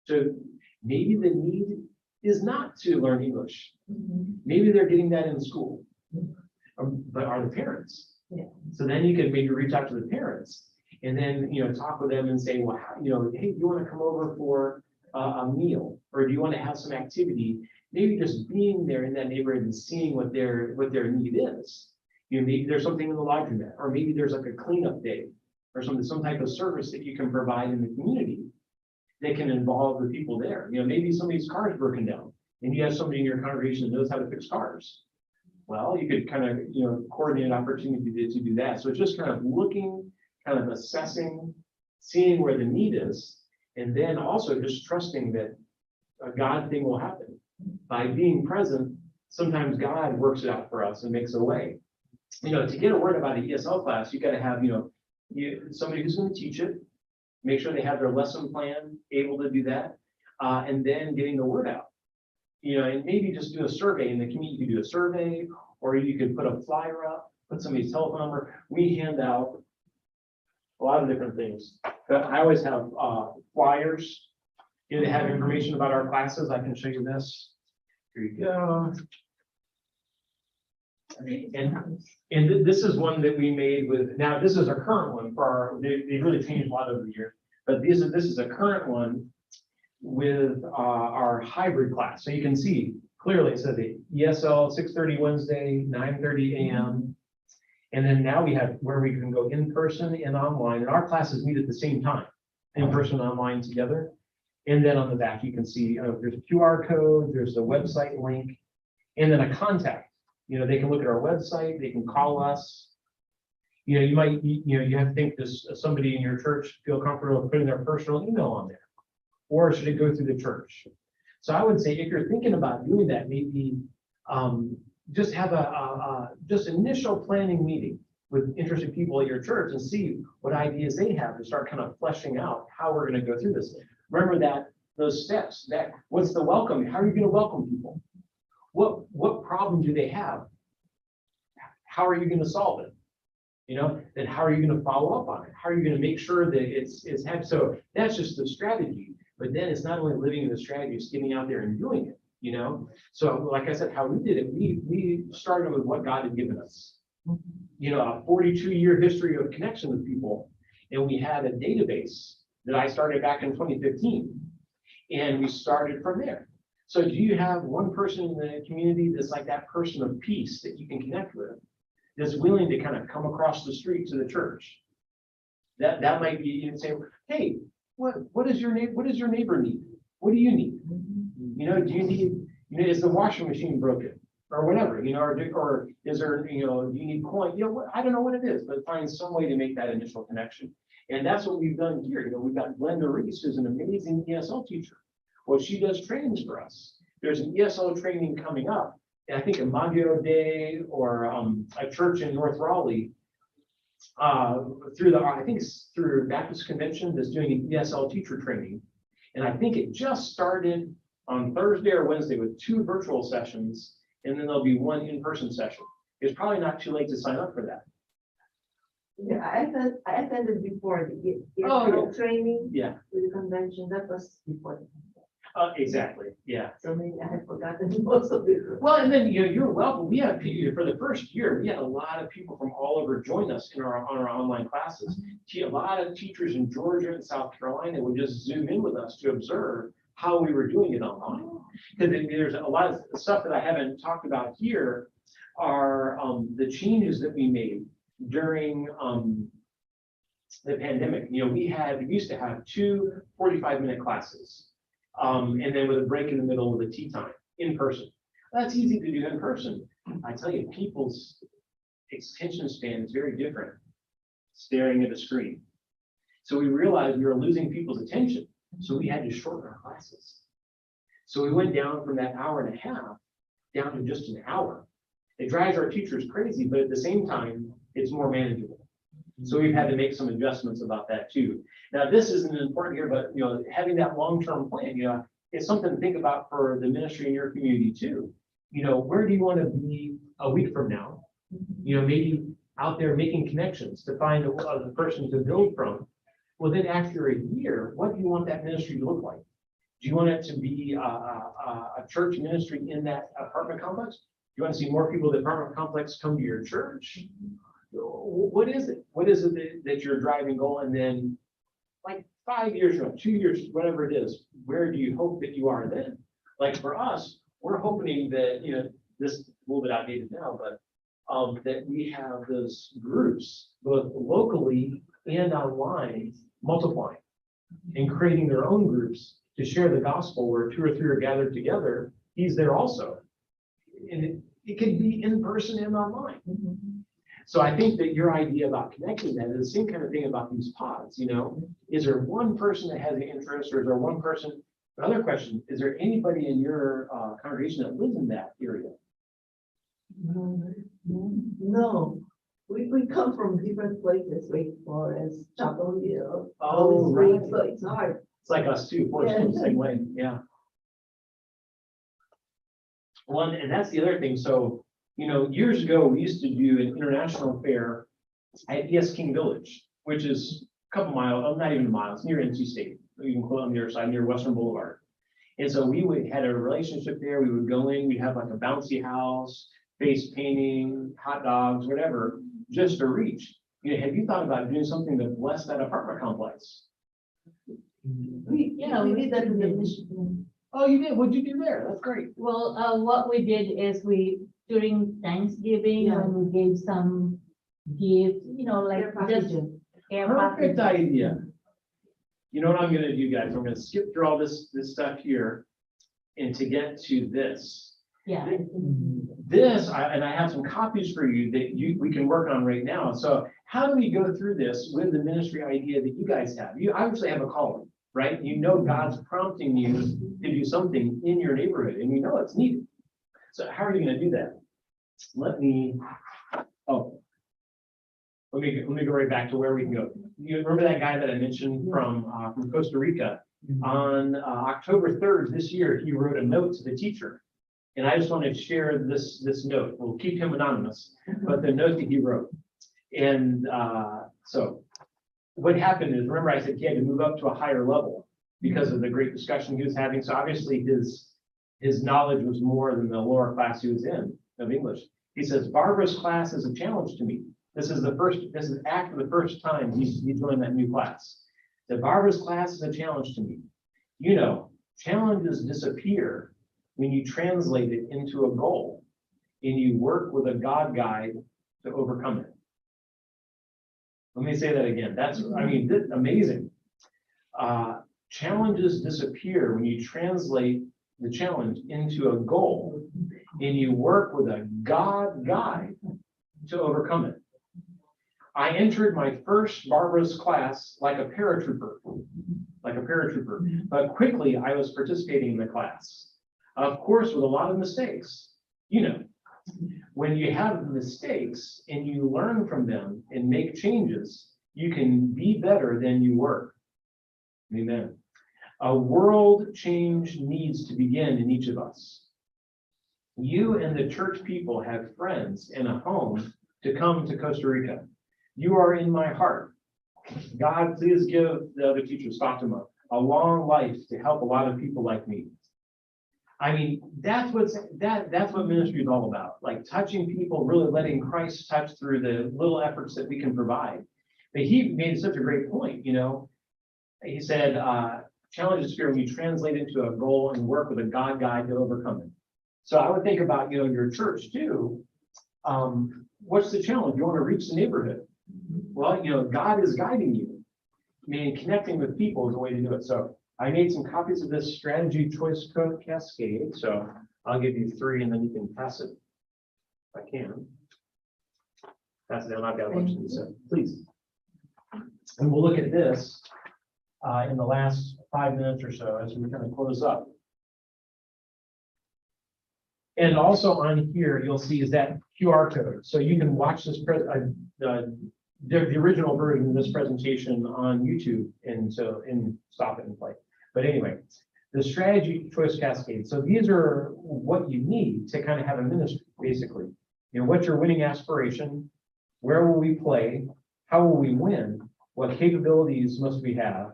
So maybe the need is not to learn English. Maybe they're getting that in school. But are the parents? Yeah. So then you can maybe reach out to the parents and then, talk with them and say, well, hey, do you want to come over for a meal, or do you want to have some activity? Maybe just being there in that neighborhood and seeing what their need is. Maybe there's something in the laundromat, or maybe there's like a cleanup day, or some type of service that you can provide in the community that can involve the people there. Maybe somebody's car is broken down, and you have somebody in your congregation that knows how to fix cars. Well, you could kind of coordinate an opportunity to do that. So it's just kind of looking, kind of assessing, seeing where the need is. And then also just trusting that a God thing will happen. By being present, sometimes God works it out for us and makes a way. To get a word about an ESL class, you got to have, somebody who's going to teach it, make sure they have their lesson plan, able to do that, and then getting the word out. And maybe just do a survey in the community. You could do a survey, or you could put a flyer up, put somebody's telephone number. We hand out a lot of different things. But I always have flyers. They have information about our classes. I can show you this. Here you go. And this is one that we made with, now this is a current one for our, they really changed a lot over the years. But this is a current one with our hybrid class. So you can see clearly it says the ESL 6:30 Wednesday, 9:30 a.m. And then now we have where we can go in person and online, and our classes meet at the same time, in person and online together. And then on the back, you can see there's a QR code, there's a website link, and then a contact. They can look at our website, they can call us. You might, you have to think, does somebody in your church feel comfortable putting their personal email on there? Or should it go through the church? So I would say if you're thinking about doing that, maybe just have a just initial planning meeting with interested people at your church and see what ideas they have to start kind of fleshing out how we're going to go through this. Remember those steps, what's the welcome? How are you going to welcome people? What problem do they have? How are you going to solve it? Then how are you going to follow up on it? How are you going to make sure that it's happening? So that's just the strategy. But then it's not only living in the strategy, it's getting out there and doing it. you know? So like I said, how we did it, we started with what God had given us. You know, a 42-year history of connection with people. And we had a database that I started back in 2015. And we started from there. So do you have one person in the community that's like that person of peace that you can connect with, that's willing to kind of come across the street to the church? That might be, you can say, hey, what is your neighbor need? What do you need? You know, do you need, you know, is the washing machine broken or whatever, you know, or is there, you know, do you need coin? You know, I don't know what it is, but find some way to make that initial connection. And that's what we've done here. You know, we've got Glenda Reese, who's an amazing ESL teacher. Well, she does trainings for us. There's an ESL training coming up, and I think in Maggio Day or a church in North Raleigh, I think it's through Baptist Convention that's doing an ESL teacher training. And I think it just started on Thursday or Wednesday with 2 virtual sessions, and then there'll be 1 in-person session. It's probably not too late to sign up for that. Yeah, I attended before the Oh. training Yeah, with the convention. That was before. exactly, yeah. So maybe I had forgotten most of it. Well, and then, you know, you're welcome. We have people, for the first year, we had a lot of people from all over join us on our online classes. A lot of teachers in Georgia and South Carolina would just zoom in with us to observe how we were doing it online. Because there's a lot of stuff that I haven't talked about here are the changes that we made during the pandemic. You know, we used to have 2 45-minute classes. And then with a break in the middle with a tea time in person. That's easy to do in person. I tell you, people's attention span is very different staring at a screen. So we realized we were losing people's attention. So we had to shorten our classes. So we went down from that hour and a half down to just an hour. It drives our teachers crazy, but at the same time, it's more manageable. So we've had to make some adjustments about that too. Now, this isn't important here, but you know, having that long-term plan, you know, is something to think about for the ministry in your community too. You know, where do you want to be a week from now? You know, maybe out there making connections to find the person to build from. Well, then after a year, what do you want that ministry to look like? Do you want it to be a church ministry in that apartment complex? Do you want to see more people at the apartment complex come to your church? What is it? What is it that you're driving goal? And then like 5 years from 2 years, whatever it is, where do you hope that you are then? Like for us, we're hoping that, you know, this is a little bit outdated now, but that we have those groups, both locally and online, multiplying and creating their own groups to share the gospel where 2 or 3 are gathered together. He's there also. And it could be in person and online. So I think that your idea about connecting that is the same kind of thing about these pods, you know, is there one person that has an interest, or is there one person? Another question, is there anybody in your congregation that lives in that area? No, we come from different places, Wake Forest, Chapel Hill, Oh, Holy Springs, right. so it's hard. It's like us too, Forest Hill, the same way, yeah. Well, and that's the other thing. So, you know, years ago, we used to do an international fair at ES King Village, which is a couple miles, not even a mile, it's near NC State. You can go on the other side, near Western Boulevard. And so we had a relationship there. We would go in, we'd have like a bouncy house, face painting, hot dogs, whatever, just to reach. You know, have you thought about doing something to bless that apartment complex? We did that in the Michigan. Oh, you did? What'd you do there? That's great. Well, what we did is during Thanksgiving, Yeah. when we gave some gifts, you know, like Care just packages. care Perfect packages. idea. You know what I'm gonna do, guys? I'm gonna skip through all this stuff here and to get to this. Yeah. This, and I have some copies for you that we can work on right now. So how do we go through this with the ministry idea that you guys have? You obviously have a calling, right? You know God's prompting you to do something in your neighborhood, and you know it's needed. So how are you gonna do that? Let me go right back to where we can go. You remember that guy that I mentioned from Costa Rica? On October 3rd this year, he wrote a note to the teacher. And I just wanted to share this note. We'll keep him anonymous, but the note that he wrote. And so what happened is, remember I said he had to move up to a higher level because of the great discussion he was having. So obviously his his knowledge was more than the lower class he was in of English. He says, Barbara's class is a challenge to me. This is after the first time he joined that new class. That Barbara's class is a challenge to me. You know, challenges disappear when you translate it into a goal and you work with a God guide to overcome it. Let me say that again. That's amazing. Challenges disappear when you translate the challenge into a goal and you work with a God guide to overcome it. I entered my first Barbara's class like a paratrooper, but quickly I was participating in the class. Of course, with a lot of mistakes. You know, when you have mistakes and you learn from them and make changes, you can be better than you were. Amen. A world change needs to begin in each of us. You and the church people have friends and a home to come to Costa Rica. You are in my heart. God, please give the other teachers, Fatima, a long life to help a lot of people like me. I mean, that's what ministry is all about. Like touching people, really letting Christ touch through the little efforts that we can provide. But he made such a great point, you know. He said, challenges fear when you translate into a goal and work with a God guide to overcome it. So I would think about, you know, your church too. What's the challenge? You want to reach the neighborhood. Well, you know, God is guiding you. I mean, connecting with people is a way to do it. So I made some copies of this strategy choice code cascade. So I'll give you 3 and then you can pass it if I can. Pass it down. I've got a bunch of these. So please. And we'll look at this in the last 5 minutes or so as we kind of close up. And also on here, you'll see is that QR code. So you can watch this the original version of this presentation on YouTube and stop it and play. But anyway, the strategy choice cascade. So these are what you need to kind of have a ministry, basically. You know, what's your winning aspiration? Where will we play? How will we win? What capabilities must we have?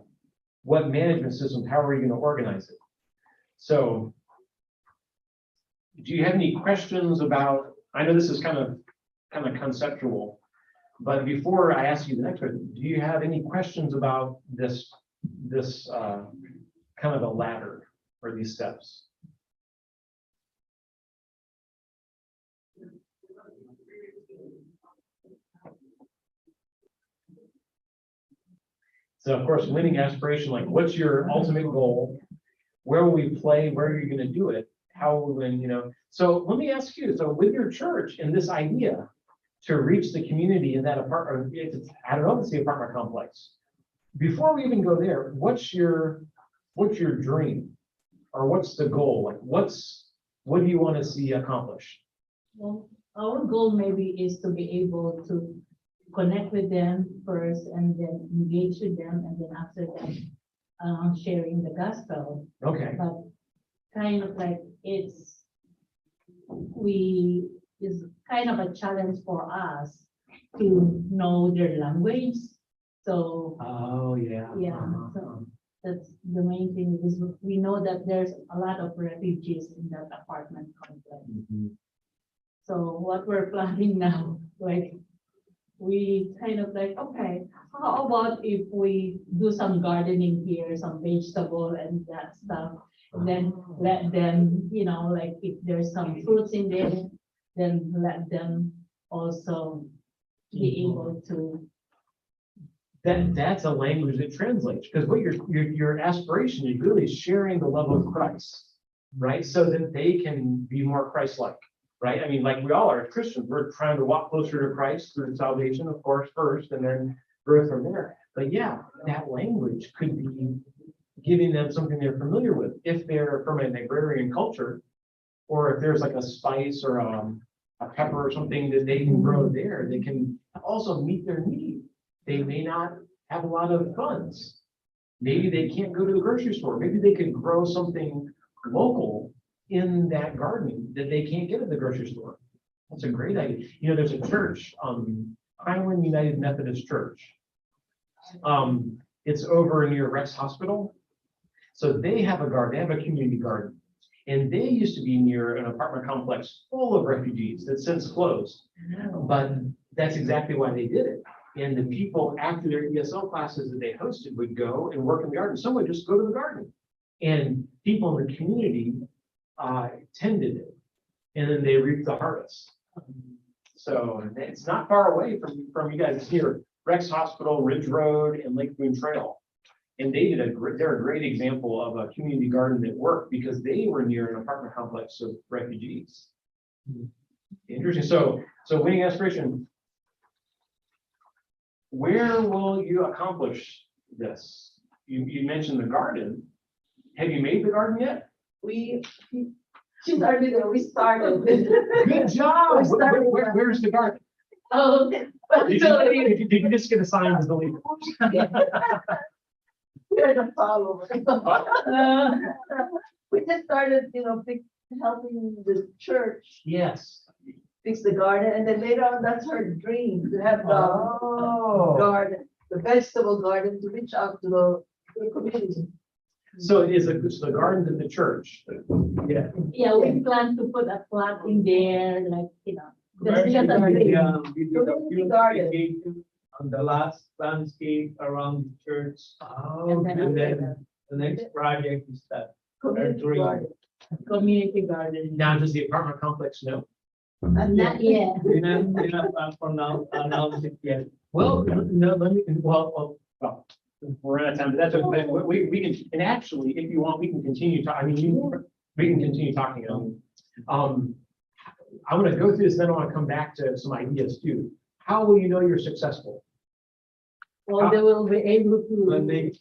What management systems? How are you going to organize it? So do you have any questions about, I know this is kind of conceptual, but before I ask you the next one, do you have any questions about this kind of a ladder or these steps? So of course, winning aspiration, like what's your ultimate goal? Where will we play? Where are you going to do it? How will we win, you know? So let me ask you, so with your church and this idea to reach the community in that apartment, I don't know if it's the apartment complex. Before we even go there, what's your dream? Or what's the goal? Like what do you want to see accomplished? Well, our goal maybe is to be able to connect with them first and then engage with them and then after that sharing the gospel. Okay. But kind of like it's kind of a challenge for us to know their language. So Oh yeah. yeah, so that's the main thing because we know that there's a lot of refugees in that apartment complex. Mhm. So what we're planning now, like we kind of like, okay, how about if we do some gardening here, some vegetable and that stuff, and then let them, you know, like if there's some fruits in there, then let them also be able to. That's a language that translates, because what your aspiration is really sharing the love of Christ, right? So that they can be more Christ-like, right? I mean, like we all are as Christians, we're trying to walk closer to Christ through salvation, of course, first, and then grow from there. But yeah, that language could be giving them something they're familiar with. If they're from an agrarian culture, or if there's like a spice or a pepper or something that they can grow there, they can also meet their need. They may not have a lot of funds. Maybe they can't go to the grocery store. Maybe they could grow something local in that garden that they can't get at the grocery store. That's a great idea. You know, there's a church, Highland United Methodist Church. It's over near Rex Hospital. So they have a garden, they have a community garden. And they used to be near an apartment complex full of refugees that since closed. But that's exactly why they did it. And the people after their ESL classes that they hosted would go and work in the garden. Some would just go to the garden. And people in the community tended it. And then they reaped the harvest. So it's not far away from you guys. It's near Rex Hospital, Ridge Road, and Lake Boone Trail. And they're a great example of a community garden that worked because they were near an apartment complex of refugees. Interesting. So winning aspiration. Where will you accomplish this? You mentioned the garden. Have you made the garden yet? She's already there, we started. Good job. We started. Where's the garden? Oh, Did you just get assigned as the leader? We're the followers. uh, We just started, helping the church Yes. fix the garden, and then later on, that's her dream, to have the Oh. garden, the vegetable garden, to reach out to the community. So it is the garden in the church. Yeah. yeah, we plan to put a plant in there, like, that's Commercial just a area, dream. we did a Community garden. beautification on the last landscape around the church. Oh, And then And after then the next project is that. Community dream. garden. that, community garden. now does the apartment complex know? And Not yet. We're not announced it yet. Well, no, well, we're out of time, but that's okay. We can, and actually, if you want, we can continue talking. We can continue talking. I want to go through this, then I want to come back to some ideas too. How will you know you're successful? Well, they will be able When to, they,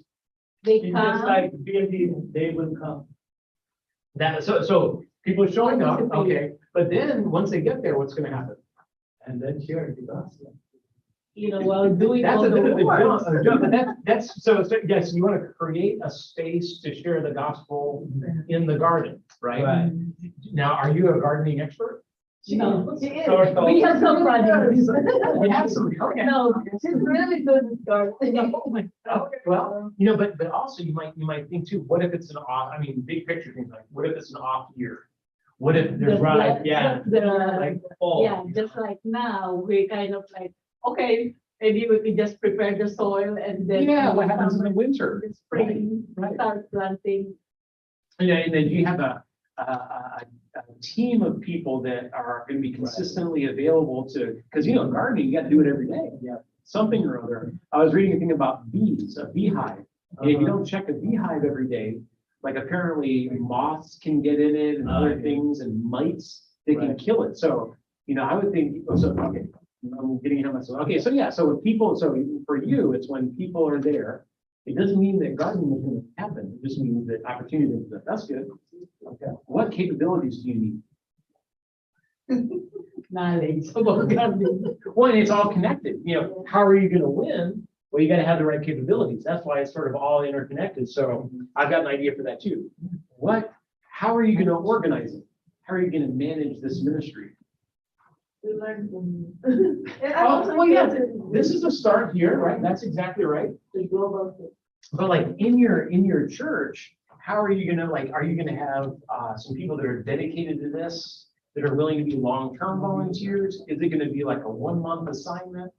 they it's just come, like BND, they will come. So people are showing up, okay, but then once they get there, what's going to happen? And then share the gospel. while doing That's all a the bit of a work. jump, but that's so yes, you want to create a space to share the gospel in the garden, right? Right. Now, are you a gardening expert? No. She is. Sort of. We have some projects. You have some, okay. No, She's really good at gardening. Okay, well, but also you might think too, what if it's an off, big picture things like, what if it's an off year? What if there's Right, yeah. like fall? Yeah, just like now, we kind of like, okay, maybe we could just prepare the soil and then. Yeah, what happens in the winter? The spring, Right. start planting. And then you have a team of people that are going to be consistently available to, because gardening, you got to do it every day. Yeah. Something or other. I was reading a thing about bees, a beehive. And if you don't check a beehive every day, like apparently moths can get in it and other things and mites, they can Right. kill it. So, I would think, okay, I'm getting ahead of myself. Okay, so when people, for you, it's when people are there. It doesn't mean that gardening is going to happen. It just means that opportunity is there. That's good. Okay. What capabilities do you need? Knowledge about gardening. Well, and it's all connected. How are you going to win? Well, you got to have the right capabilities. That's why it's sort of all interconnected. So I've got an idea for that too. How are you going to organize it? How are you going to manage this ministry? We learned from. And I also well, yeah, get this is a start here, right? That's exactly right. the global thing. But like in your church, how are you gonna are you gonna have some people that are dedicated to this, that are willing to be long-term volunteers? Is it gonna be like a 1-month assignment?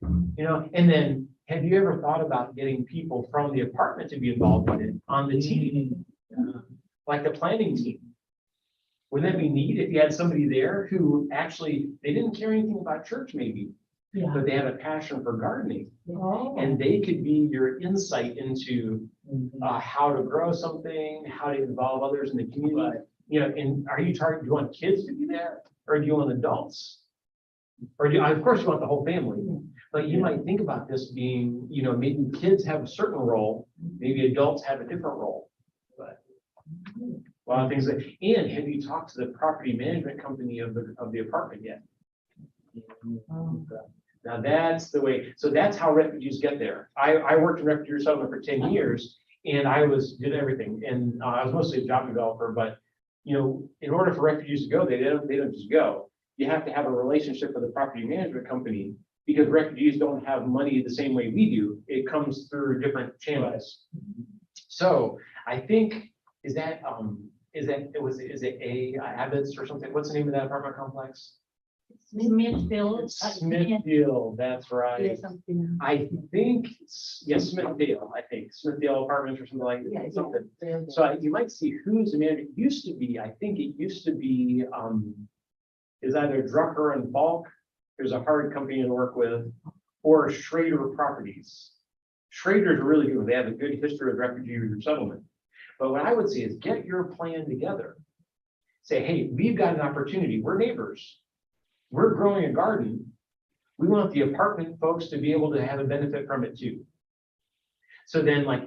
And then have you ever thought about getting people from the apartment to be involved in it on the team? Like the planning team? Wouldn't that be neat if you had somebody there who actually, they didn't care anything about church maybe, Yeah. but they have a passion for gardening? Oh. And they could be your insight into how to grow something, how to involve others in the community. And are you do you want kids to be there, or do you want adults? Or of course you want the whole family, but you might think about this being, maybe kids have a certain role, maybe adults have a different role. But a lot of things and have you talked to the property management company of the apartment yet? Now that's the way, so that's how refugees get there. I worked in refugee resettlement for 10 years and did everything. And I was mostly a job developer, but in order for refugees to go, they don't just go. You have to have a relationship with a property management company because refugees don't have money the same way we do. It comes through different channels. So I think, is that, is it a Abbott's or something? What's the name of that apartment complex? Smithfield. Smithfield, that's Yeah, right. something. I think, yes, Smithfield, I think, Smithfield Apartments or something like Yeah, that, something. yeah. So you might see who's the manager. It used to be, I think it used to be, is either Drucker and Falk, there's a hard company to work with, or Schrader Properties. Schrader's are really good. They have a good history of refugee resettlement. But what I would say is get your plan together. Say, hey, we've got an opportunity. We're neighbors. We're growing a garden. We want the apartment folks to be able to have a benefit from it too. So then, like,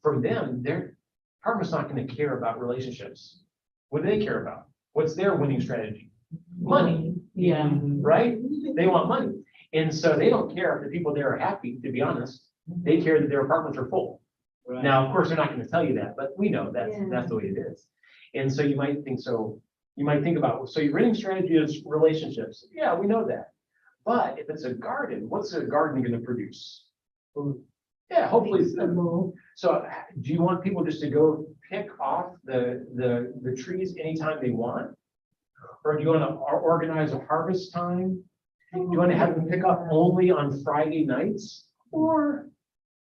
from them, their apartment's not going to care about relationships. What do they care about? What's their winning strategy? Money, Yeah. right? They want money. And so they don't care if the people there are happy, to be honest. They care that their apartments are full. Right. Now, of course, they're not going to tell you that, but we know Yeah. that's the way it is. And so you might think so. You might think about, so your winning strategy is relationships. Yeah, we know that. But if it's a garden, what's a garden going to produce? Food. Yeah, hopefully. Vegetable. So do you want people just to go pick off the trees anytime they want? Or do you want to organize a harvest time? Do you want to have them pick up only on Friday nights? Or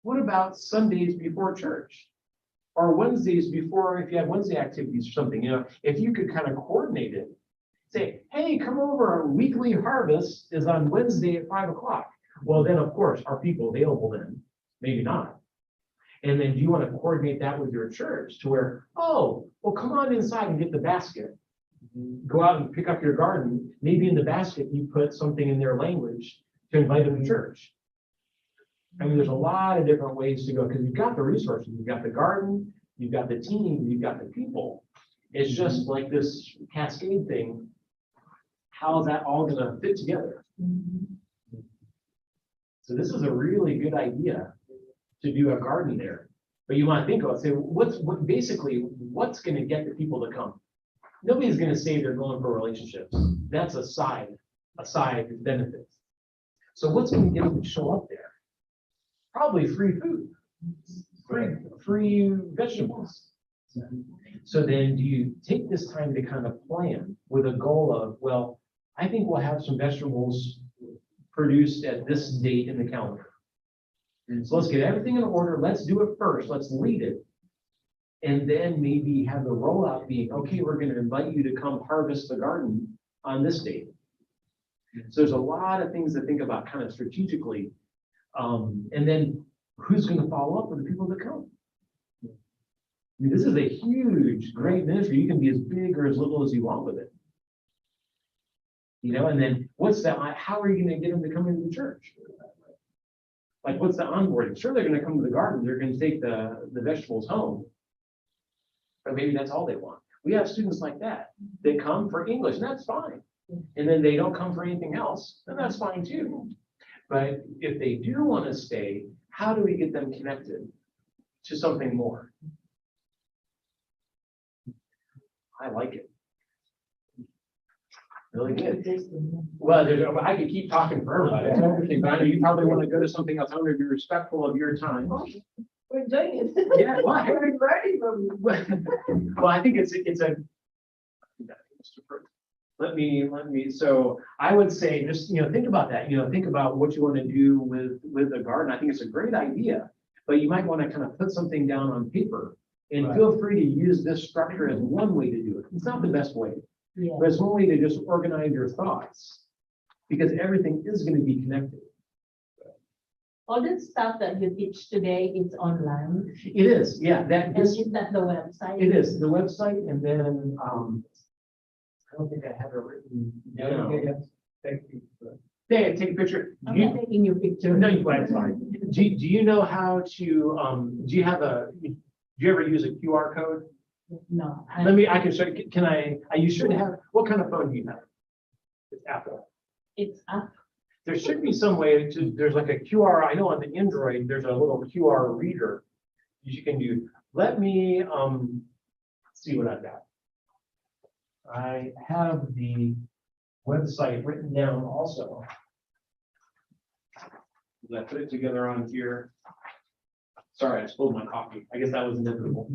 what about Sundays before church? Or Wednesdays before, if you have Wednesday activities or something, if you could kind of coordinate it. Say, hey, come over, our weekly harvest is on Wednesday at 5 o'clock. Well, then, of course, are people available then? Maybe not. And then do you want to coordinate that with your church to where, oh, well, come on inside and get the basket. Go out and pick up your garden. Maybe in the basket, you put something in their language to invite them to church. I mean, there's a lot of different ways to go because you've got the resources. You've got the garden, you've got the team, you've got the people. It's just like this cascade thing. How is that all going to fit together? So this is a really good idea to do a garden there. But you want to think about, say, what's going to get the people to come? Nobody's going to say they're going for relationships. That's a side benefit. So what's going to get them to show up there? Probably free food, free vegetables. So then do you take this time to kind of plan with a goal of, well, I think we'll have some vegetables produced at this date in the calendar. And so let's get everything in order. Let's do it first. Let's lead it. And then maybe have the rollout be, okay, we're going to invite you to come harvest the garden on this date. So there's a lot of things to think about kind of strategically. And then who's going to follow up with the people that come? I mean, this is a huge, great ministry. You can be as big or as little as you want with it. And then what's that? How are you going to get them to come into the church? Like, what's the onboarding? Sure, they're going to come to the garden. They're going to take the vegetables home. But maybe that's all they want. We have students like that. They come for English, and that's fine. And then they don't come for anything else, and that's fine too. But if they do want to stay, how do we get them connected to something more? I like it. Really good. Well, I could keep talking forever about it. Everything, but I know you probably want to go to something else. I want to be respectful of your time. We're enjoying it. Yeah, well, We're learning from you. well, I think it's a. Let me, so I would say, just, think about that, think about what you want to do with the garden. I think it's a great idea, but you might want to kind of put something down on paper and feel free to use this structure as one way to do it. It's not the best way, Yeah. but it's one way to just organize your thoughts because everything is going to be connected. All the stuff that you teach today is online. It is, yeah, And is that the website? it is the website, and then, I don't think I have it written down. Thank you. Yeah, take a picture. I'm not taking your picture. No, it's fine. Do you know how to, do you ever use a QR code? No. I can show you, you should have, what kind of phone do you have? It's Apple. It's up. There should be some way there's like a QR, I know on the Android, there's a little QR reader you can do. Let me, see what I've got. I have the website written down also. I put it together on here. Sorry, I spilled my coffee. I guess that was inevitable.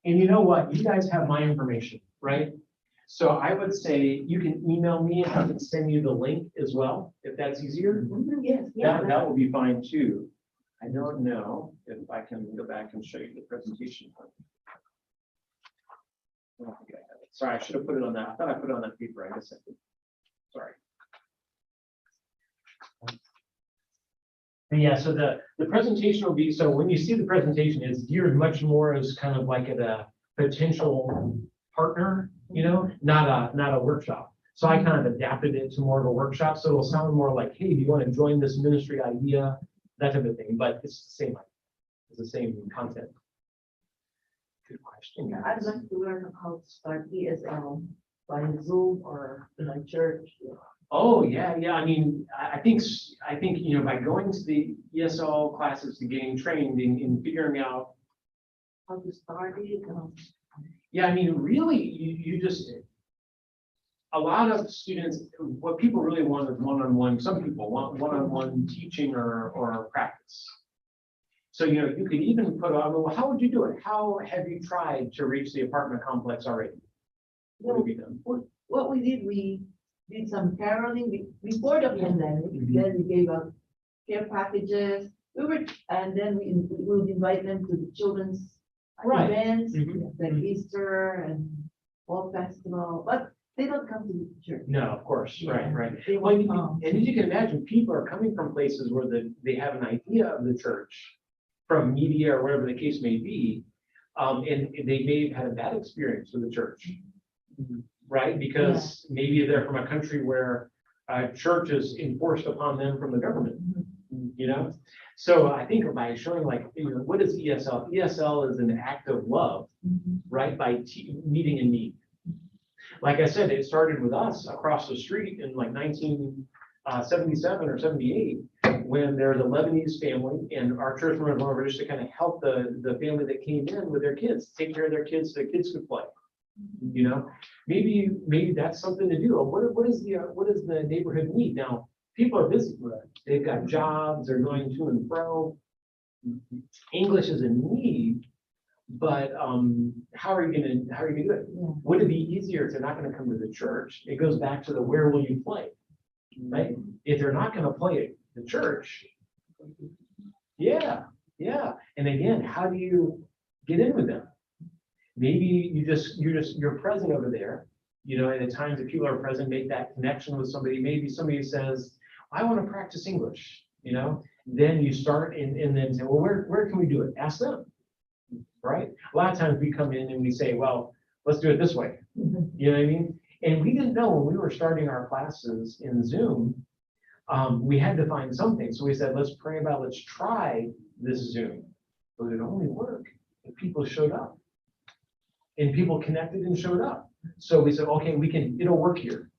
And you know what? You guys have my information, right? So I would say you can email me and I can send you the link as well, if that's easier. Yes, yeah. That will be fine too. I don't know if I can go back and show you the presentation. I don't think I have it. Sorry, I should have put it on that. I thought I put it on that paper. I guess I did. Sorry. Yeah, so the presentation will be, so when you see the presentation, it's geared much more as kind of like a potential partner, you know, not a workshop. So I kind of adapted it to more of a workshop, so it'll sound more like, hey, do you want to join this ministry idea, that type of thing, but it's the same, it's the same content. Good question, Yeah, guys. I'd like to learn how to start ESL by Zoom or in a church. Oh, yeah, yeah, I mean, I think, you know, by going to the ESL classes and getting trained in figuring out, How to start it. yeah, I mean, really, you just, a lot of students, what people really want is one-on-one, some people want one-on-one teaching or practice. So, you know, you could even put on, well, how would you do it? How have you tried to reach the apartment complex already? What have you done? What we did some caroling before the pandemic, then we gave out care packages. And then we would invite them to the children's Right. events, Mhm. like Easter and fall festival, but they don't come to the church. No, of course, right, right. They Well, won't come. and as you can imagine, people are coming from places where they have an idea of the church from media or whatever the case may be. And they may have had a bad experience with the church, right? Because maybe they're from a country where church is enforced upon them from the government, you know? So I think by showing like, you know, what is ESL? ESL is an act of love, right? By meeting in need. Like I said, it started with us across the street in like 1977 or 78, when there was a Lebanese family and our church went over just to kind of help the family that came in with their kids, take care of their kids so their kids could play. You know, maybe that's something to do. What is the neighborhood need? Now, people are busy. They've got jobs, they're going to and fro. English is a need, but how are you gonna do it? Would it be easier if they're not gonna come to the church? It goes back to the where will you play, right? If they're not gonna play at the church, yeah. And again, how do you get in with them? Maybe you're present over there, you know, and at times if people are present, make that connection with somebody. Maybe somebody says, I want to practice English, you know, then you start and then say, well, where can we do it? Ask them, right? A lot of times we come in and we say, well, let's do it this way. You know what I mean? And we didn't know when we were starting our classes in Zoom, we had to find something. So we said, let's try this Zoom. But it only worked if people showed up. And people connected and showed up. So we said, okay, it'll work here.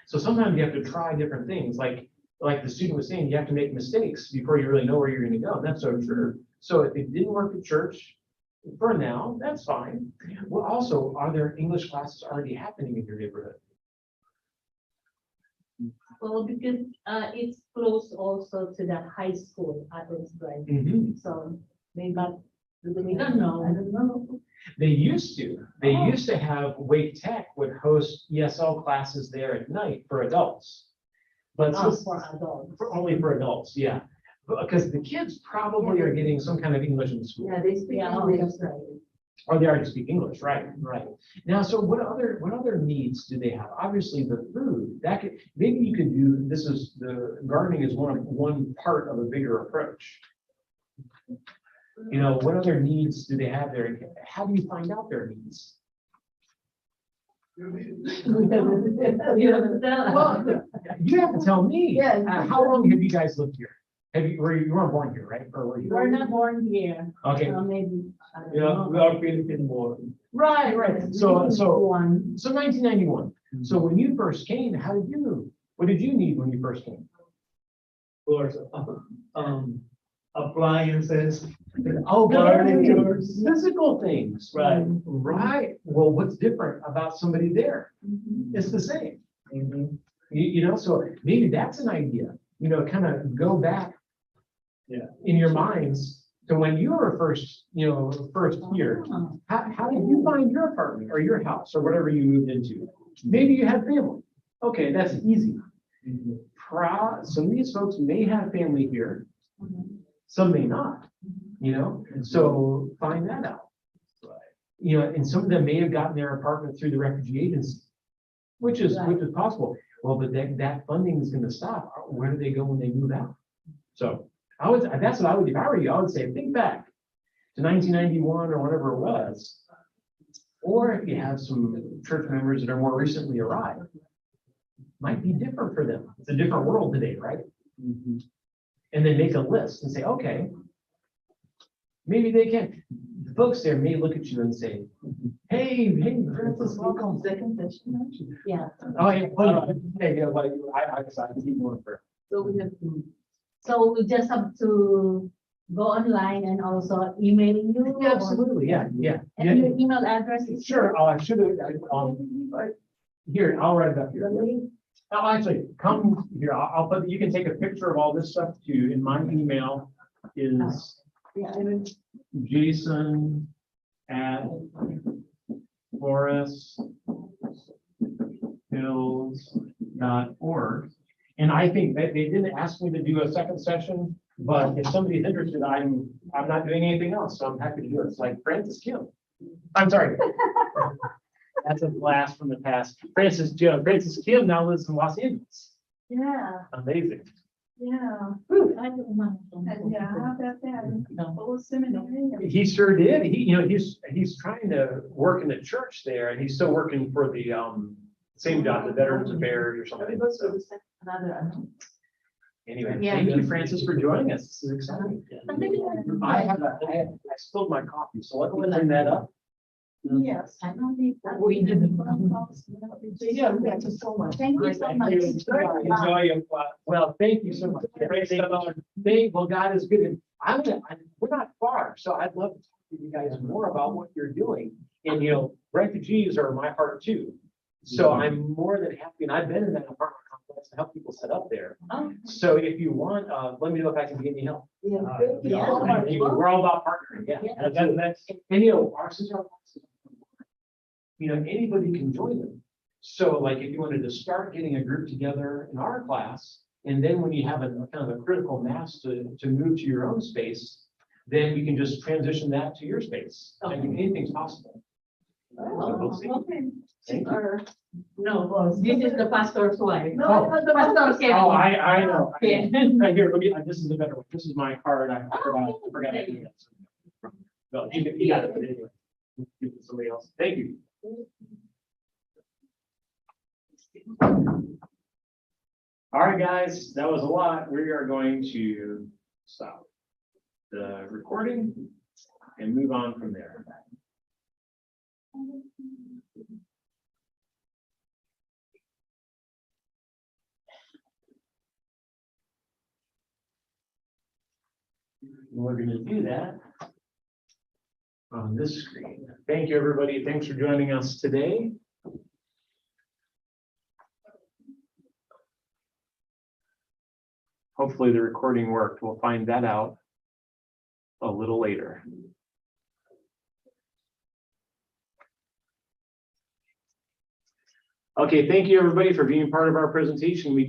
So sometimes you have to try different things. Like the student was saying, you have to make mistakes before you really know where you're going to go. And that's so true. So if it didn't work at church, for now, that's fine. Well, also, are there English classes already happening in your neighborhood? Well, because it's close also to the high school at this right? So maybe, but we don't know. I don't know. They used to. They used to have Wake Tech would host ESL classes there at night for adults. But For adults. only for adults, yeah. Because the kids probably are getting some kind of English in school. Yeah, they speak Yeah, English. that's right. Or they already speak English, right? Now, so what other needs do they have? Obviously, the food. That could, maybe you could do, the gardening is one part of a bigger approach. You know, what other needs do they have there? How do you find out their needs? You have to tell us. Well, you have to tell me. Yeah. How long have you guys lived here? You weren't born here, right? Or were you? We're not born here. Okay, Maybe. I don't Yeah, know. we are Philippine born. right. So 1991. One. So when you first came, what did you need when you first came? Of course, appliances. Oh, Furniture. physical things. Right. Right. Well, what's different about somebody there? It's the same. Mhm. You know, so maybe that's an idea, you know, kind of go back Yeah. in your minds So when you were first here, how did you find your apartment or your house or whatever you moved into? Maybe you had family. Okay, that's easy. Some of these folks may have family here, some may not, so find that out. And some of them may have gotten their apartment through the refugee agency, which is possible. Well, but that funding is gonna stop. Where do they go when they move out? So that's what I would, if I were you, I would say, think back to 1991 or whatever it was. Or if you have some church members that are more recently arrived, might be different for them. It's a different world today, right? And then make a list and say, okay, maybe they can. The folks there may look at you and say, hey, Francis, welcome. Second session. Yeah. Oh, yeah. I decided to keep going for. So we have to. So we just have to go online and also email you? Yeah, absolutely, yeah. And your email address is? Sure, I should have, here, I'll write it up here. I'll actually come here, I'll put, you can take a picture of all this stuff too, in my email is Yeah, I mean, jason@foresthills.org. And I think that they didn't ask me to do a second session, but if somebody's interested, I'm not doing anything else, so I'm happy to do it. It's like Francis Kim. I'm sorry. That's a blast from the past. Francis Kim now lives in Los Angeles. yeah, Amazing. yeah. I don't know. Yeah, how about that? Old seminary. He sure did. He's trying to work in the church there, and he's still working for the same job, the Veterans Affairs or something. So Another. anyway, Yeah. thank you, Francis, for joining us. This is exciting. I spilled my coffee, so let me clean that up. Yes. I don't think We did. Yeah, thank you so much. Thank you so much. Enjoy your, well, thank you so much. Well, God is good. And we're not far, so I'd love to talk to you guys more about what you're doing. And, refugees are my heart too. So I'm more than happy, and I've been in that apartment complex to help people set up there. Oh. So if you want, let me know if I can get any help. Yeah. We're all about partnering, yeah. And ours is our classes. Anybody can join them. So like if you wanted to start getting a group together in our class, and then when you have a kind of a critical mass to move to your own space, then you can just transition that to your space. I mean, anything's possible. So we'll see. Okay. Thank you. Or- No, this is the pastor's wife. No, The pastor's wife. Oh, I know. Yeah. Right here, this is a better one. This is my card. I forgot to do that. No, you got it, but anyway. Give it to somebody else. Thank you. All right, guys, that was a lot. We are going to stop the recording and move on from there. We're going to do that on this screen. Thank you, everybody. Thanks for joining us today. Hopefully the recording worked. We'll find that out a little later. Okay, thank you, everybody, for being part of our presentation. We can